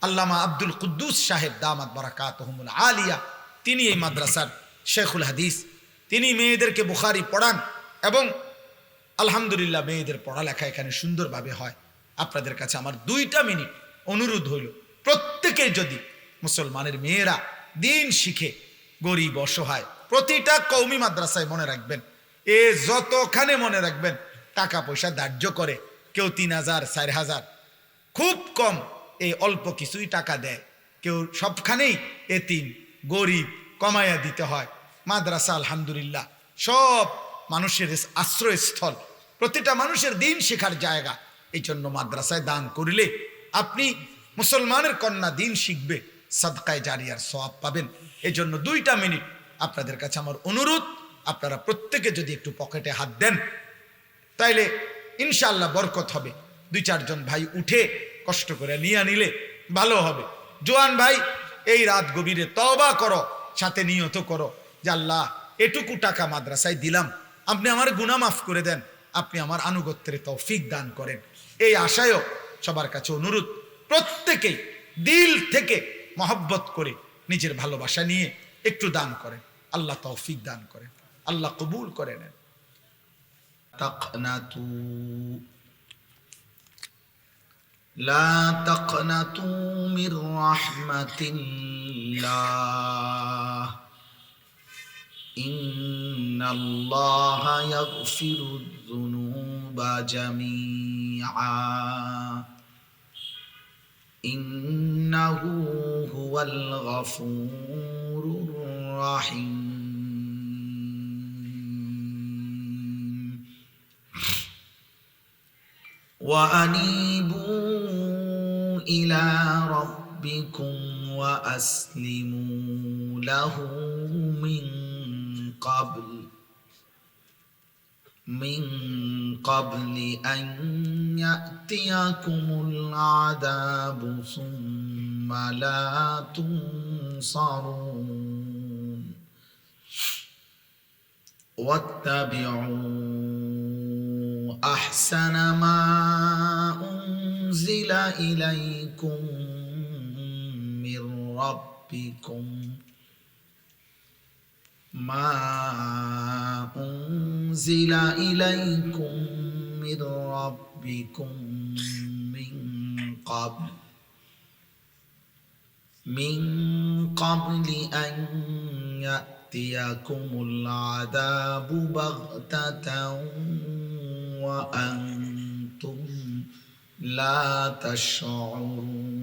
আল্লামা আব্দুল কুদ্দুস সাহেব দামাত বারাকাতুহুমুল আলিয়া, তিনি এই মাদ্রাসার শেখুল হাদিস। তিনি মেয়েদেরকে বুখারি পড়ান এবং আলহামদুলিল্লাহ মেয়েদের পড়ালেখা এখানে সুন্দরভাবে হয়। আপনাদের কাছে আমার 2 মিনিট অনুরোধ হইল, প্রত্যেকে যদি মুসলমানের মেয়েরা দিন শিখে, গরিব অসহায়, প্রতিটা কওমি মাদ্রাসায় মনে রাখবেন, যতখানে মনে রাখবেন টাকা পয়সা ধার্য করে, কেউ 3000 4000, খুব কম এই অল্প কিছুই টাকা দেয়, কেউ সবখানেই এতিম গরিব কমাইয়া দিতে হয়। মাদ্রাসা আলহামদুলিল্লাহ সব মানুষের আশ্রয়স্থল, প্রতিটা মানুষের দিন শেখার জায়গা। এই জন্য মাদ্রাসায় দান করিলে আপনি মুসলমানের কন্যা দিন শিখবে, সাদকায়ে জারিয়ার সওয়াব পাবেন। এই জন্য 2 মিনিট আপনাদের কাছে আমার অনুরোধ, আপনারা প্রত্যেকে যদি একটু পকেটে হাত দেন তাইলে ইনশাআল্লাহ বরকত হবে। 2-4 জন ভাই উঠে কষ্ট করে নিয়ে নিলে ভালো হবে। জোয়ান ভাই, এই রাত গভীরে তওবা করো, সাথে নিয়ত করো যে আল্লাহ এটুকু টাকা মাদ্রাসায় দিলাম, আপনি আমার গুনাহ মাফ করে দেন, আপনি আমার আনুগত্যের তৌফিক দান করেন। এই আশায়ও সবার কাছে অনুরোধ, প্রত্যেকেই দিল থেকে মহব্বত করে নিজের ভালোবাসা নিয়ে একটু দান করেন, আল্লাহ তৌফিক দান করেন, আল্লাহ কবুল করে নেন। তাকনাতু লা তাকনাতু মির রাহমাতিল্লাহ ইন্নাল্লাহা ইয়াগফিরুয যুনুবা জামিআ ইন্নাহু হুয়াল গফুরুর রাহিম। وأنيبوا إلى ربكم وأسلموا له من قبل أن يأتيكم العذاب ثم لا تنصرون واتبعوا أحسن ما أنزل إليكم من ربكم من قبل أن يأتيكم العذاب بغتة وأنتم لا تشعرون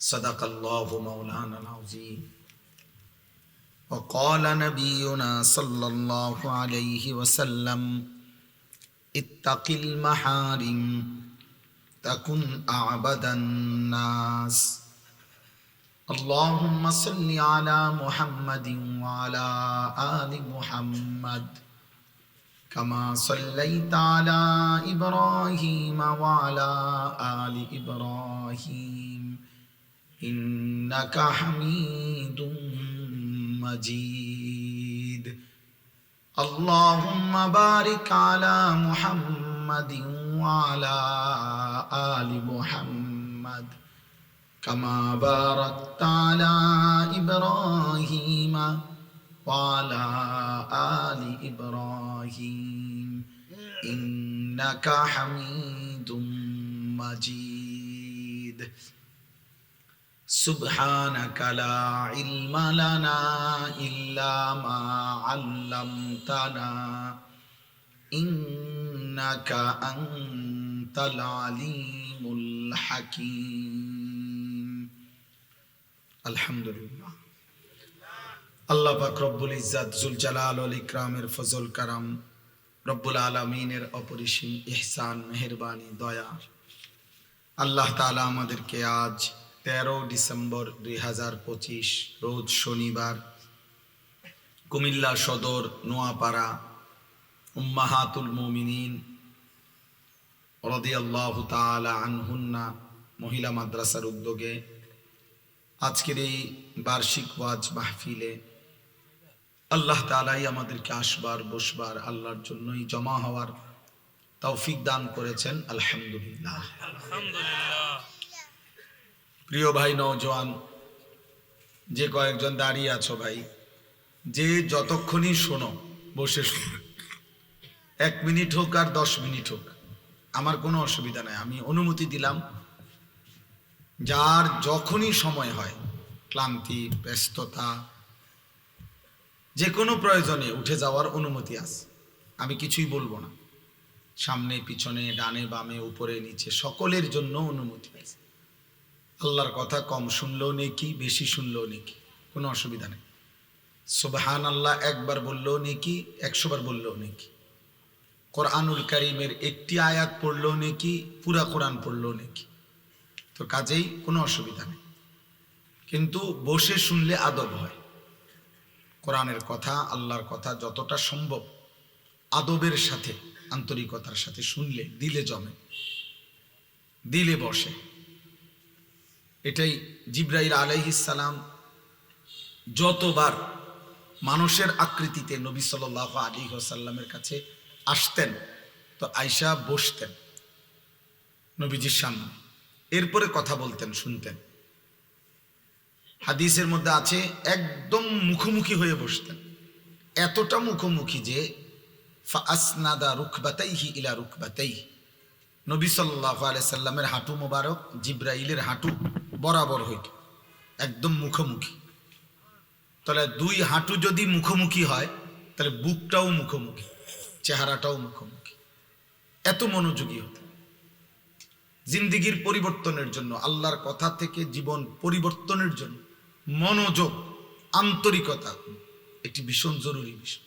صدق الله مولانا العظيم وقال نبينا صلى الله عليه وسلم اتق المحارم تكن أعبد الناس اللهم صل على محمد وعلى آل محمد কামা সাল্লাইতা আলা ইব্রাহিম ওয়া আলা আলি ইব্রাহিম ইন্নাকা হামিদুম মাজিদ। আল্লাহুম্মা বারিক আলা মুহাম্মাদিন ওয়া আলা আলি মুহাম্মাদ কামা বারাকতা আলা ইব্রাহিম ওয়া আলা আলি ইব্রাহিম ইন্নাকা হামিদুম মাজিদ। সুবহানাকা লা ইলমা লানা ইল্লা মা আল্লামতানা ইন্নাকা আনতাল আলিমুল হাকীম। আলহামদুলিল্লাহ। আল্লাহ পাক রব্বুল ইজ্জাত জুল জালাল ওয়াল ইকরামের ফজল কারাম, রব্বুল আলামিনের অপরিসীম ইহসান, মেহেরবানি, দয়া, আল্লাহ তাআলা আমাদেরকে আজ 13 ডিসেম্বর 2025 রোজ শনিবার কুমিল্লা সদর নোয়াপাড়া উম্মাহাতুল মুমিনিন রাদিয়াল্লাহু তাআলা আনহুন্না মহিলা মাদ্রাসার উদ্যোগে আজকের এই বার্ষিক ওয়াজ মাহফিলে আল্লাহ তাআলাই আমাদেরকে আসবার বসবার আল্লাহর জন্যই জমা হওয়ার তৌফিক দান করেছেন। আলহামদুলিল্লাহ। প্রিয় ভাই নওজোয়ান, যে কয়েকজন দাঁড়িয়ে আছো ভাই, যে যতক্ষণই শোনো, বসে শোনো, 1 মিনিট হোক আর 10 মিনিট হোক, আমার কোনো অসুবিধা নাই। আমি অনুমতি দিলাম, যার যখনই সময় হয়, ক্লান্তি, ব্যস্ততা, যে কোনো প্রয়োজনে উঠে যাওয়ার অনুমতি আছে। আমি কিছুই বলবো না। সামনে পিছনে, ডানে বামে, উপরে নিচে সকলের জন্য অনুমতি আছে। আল্লাহর কথা কম শুনলেও নেকি, বেশি শুনলেও নেকি, কোনো অসুবিধা নেই। সুবহানাল্লাহ একবার বললেও নেকি, 100 বার বললেও নেকি। কোরআনুল কারীমের একটি আয়াত পড়লেও নেকি, পুরা কোরআন পড়লেও নেকি। তো কাজেই কোনো অসুবিধা নেই, কিন্তু বসে শুনলে আদব হয়। কোরআনের কথা, আল্লাহর কথা যতটা সম্ভব আদবের সাথে, আন্তরিকতার সাথে শুনলে দিলে জমে, দিলে বসে। এটাই জিবরাইল আলাইহিস সালাম যতবার মানুষের আকৃতিতে নবী সাল্লাল্লাহু আলাইহি ওয়াসাল্লামের কাছে আসতেন, তো আয়েশা বসতেন নবীজির সামনে, এরপরে কথা বলতেন, শুনতেন। হাদিসের মধ্যে আছে একদম মুখোমুখি হয়ে বসতেন, এতটা মুখোমুখি যে ফাআসনাদা রুকবাতাইহি ইলা রুকবাতাইহি, নবী সাল্লাল্লাহু আলাইহি সাল্লামের হাঁটু মোবারক জিবরাইলের হাঁটু বরাবর হইত, একদম মুখোমুখি। তাহলে 2 হাঁটু যদি মুখোমুখি হয়, তাহলে বুকটাও মুখোমুখি, চেহারাটাও মুখোমুখি। এত মনোযোগী হতো। জিন্দিগির পরিবর্তনের জন্য, আল্লাহর কথা থেকে জীবন পরিবর্তনের জন্য মনোযোগ, আন্তরিকতা একটি ভীষণ জরুরি বিষয়।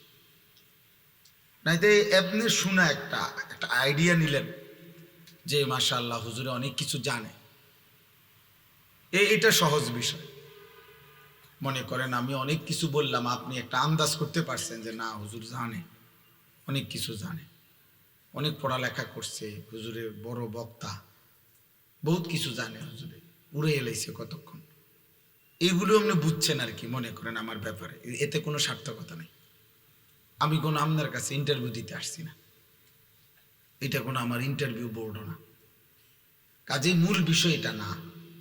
নাইতে এমনি শোনা একটা আইডিয়া নিলেন যে মাশাআল্লাহ হুজুরে অনেক কিছু জানে, এটা সহজ বিষয়। মনে করেন আমি অনেক কিছু বললাম, আপনি একটা আন্দাজ করতে পারছেন যে না হুজুর জানে, অনেক কিছু জানে, অনেক পড়ালেখা করছে, হুজুরের বড় বক্তা, বহুত কিছু জানে, হুজুরে উড়ে এলাইছে কতক্ষণ। এগুলো আপনি বুঝছেন আর কি, মনে করেন আমার ব্যাপারে। এতে কোনো সার্থকতা নেই। আমি কোনো আপনার কাছে ইন্টারভিউ দিতে আসছি না, এটা কোনো আমার ইন্টারভিউ বোর্ডও না। কাজেই মূল বিষয় এটা না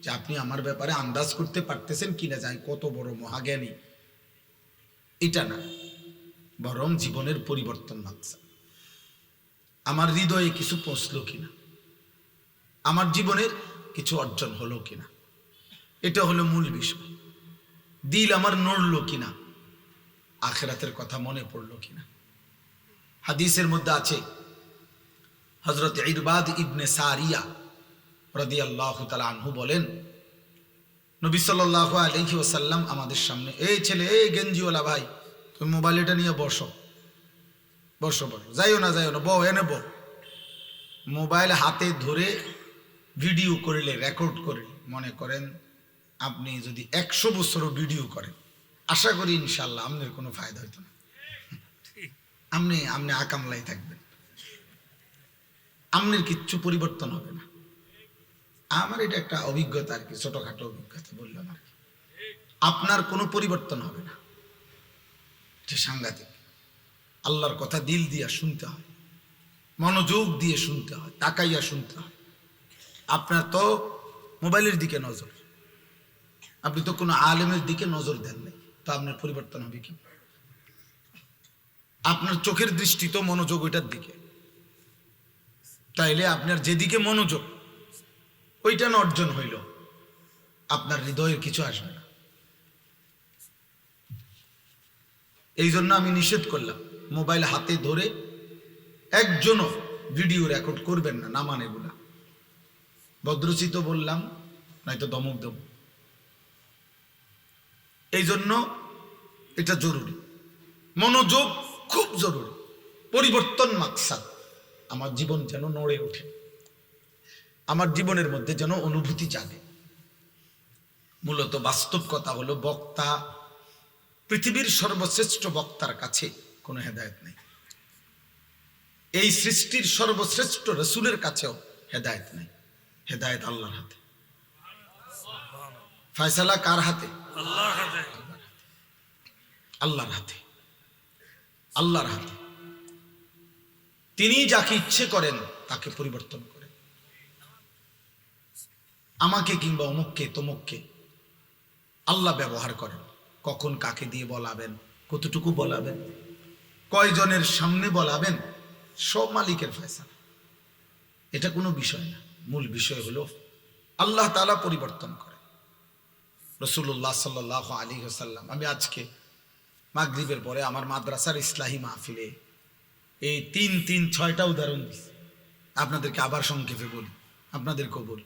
যে আপনি আমার ব্যাপারে আন্দাজ করতে পারতেছেন কিনা যাই কত বড় মহাজ্ঞানী, এটা না, বরং জীবনের পরিবর্তন লাগছে। আমার হৃদয়ে কিছু পৌঁছলো কিনা, আমার জীবনের কিছু অর্জন হলো কিনা, এটা হলো মূল বিষয়। দিল আমার নড়লো কিনা, আখিরাতের কথা মনে পড়লো কিনা। হাদিসের মধ্যে আছে হযরত ইরবাদ ইবনে সারিয়া রাদিয়াল্লাহু তাআলা আনহু বলেন, নবী সাল্লাল্লাহু আলাইহি ওয়াসাল্লাম আমাদের সামনে, এই ছেলে, এই গেঞ্জিওয়ালা ভাই, তুমি মোবাইলটা নিয়ে বসো, বসো, বসো, যাইও না, বউ এনে বউ। মোবাইল হাতে ধরে ভিডিও করলে, রেকর্ড করে, মনে করেন আপনি যদি 100 বছরও ভিডিও করেন, আশা করি ইনশাল্লাহ আপনার কোনো ফায়দা হইতো না। আপনি আপনি আকামলাই থাকবেন, আপনার কিচ্ছু পরিবর্তন হবে না। আমার এটা একটা অভিজ্ঞতা আর কি, ছোটখাটো অভিজ্ঞতা বললাম আর কি। আপনার কোনো পরিবর্তন হবে না, এটা সাংঘাতিক। আল্লাহর কথা দিল দিয়া শুনতে হয়, মনোযোগ দিয়ে শুনতে হয়, তাকাইয়া শুনতে হয়। আপনার তো মোবাইলের দিকে নজর, আপনি তো কোনো আলেমের দিকে নজর দেন নাই, তো আপনার পরিবর্তন হবে কি? আপনার চোখের দৃষ্টি তো মনোযোগ ওইটার দিকে, তাইলে আপনার যেদিকে মনোযোগ ওইটা না অর্জন হইল, আপনার হৃদয়ের কিছু আসবে না। এই জন্য আমি নিষেধ করলাম, মোবাইল হাতে ধরে একজনও ভিডিও রেকর্ড করবেন না, নামান এগুলা। ভদ্রচিত বললাম, নয়তো দমক দেব। এই জন্য এটা জরুরি, মনোযোগ খুব জরুরি। পরিবর্তন মাকসাদ, আমার জীবন যেন নড়ে ওঠে, আমার জীবনের মধ্যে যেন অনুভূতি জাগে। মূলত বাস্তব কথা হলো, বক্তা, পৃথিবীর সর্বশ্রেষ্ঠ বক্তার কাছে কোনো হেদায়েত নেই, এই সৃষ্টির সর্বশ্রেষ্ঠ রসুলের কাছেও হেদায়েত নেই। হেদায়েত আল্লাহর হাতে। ফয়সালা কার হাতে? আল্লাহর হাতে। আল্লাহর হাতে, আল্লাহর হাতে। তিনি যাকে ইচ্ছে করেন তাকে পরিবর্তন করেন। আমাকে কিংবা অমুককে তমুককে আল্লাহ ব্যবহার করেন, কখন কাকে দিয়ে বলাবেন, কতটুকু বলাবেন, কয়জনের সামনে বলাবেন, সব মালিকের ফয়সালা। এটা কোনো বিষয় না, মূল বিষয় হলো আল্লাহ তাআলা পরিবর্তন করে। রাসূলুল্লাহ সাল্লাল্লাহু আলাইহি ওয়াসাল্লাম, আমি আজকে মাগরিবের পরে আমার মাদ্রাসার ইসলাহি মাহফিলে এই 6টা উদাহরণ দিচ্ছি, আপনাদেরকে আবার সংক্ষেপে বলি, আপনাদেরকেও বলি।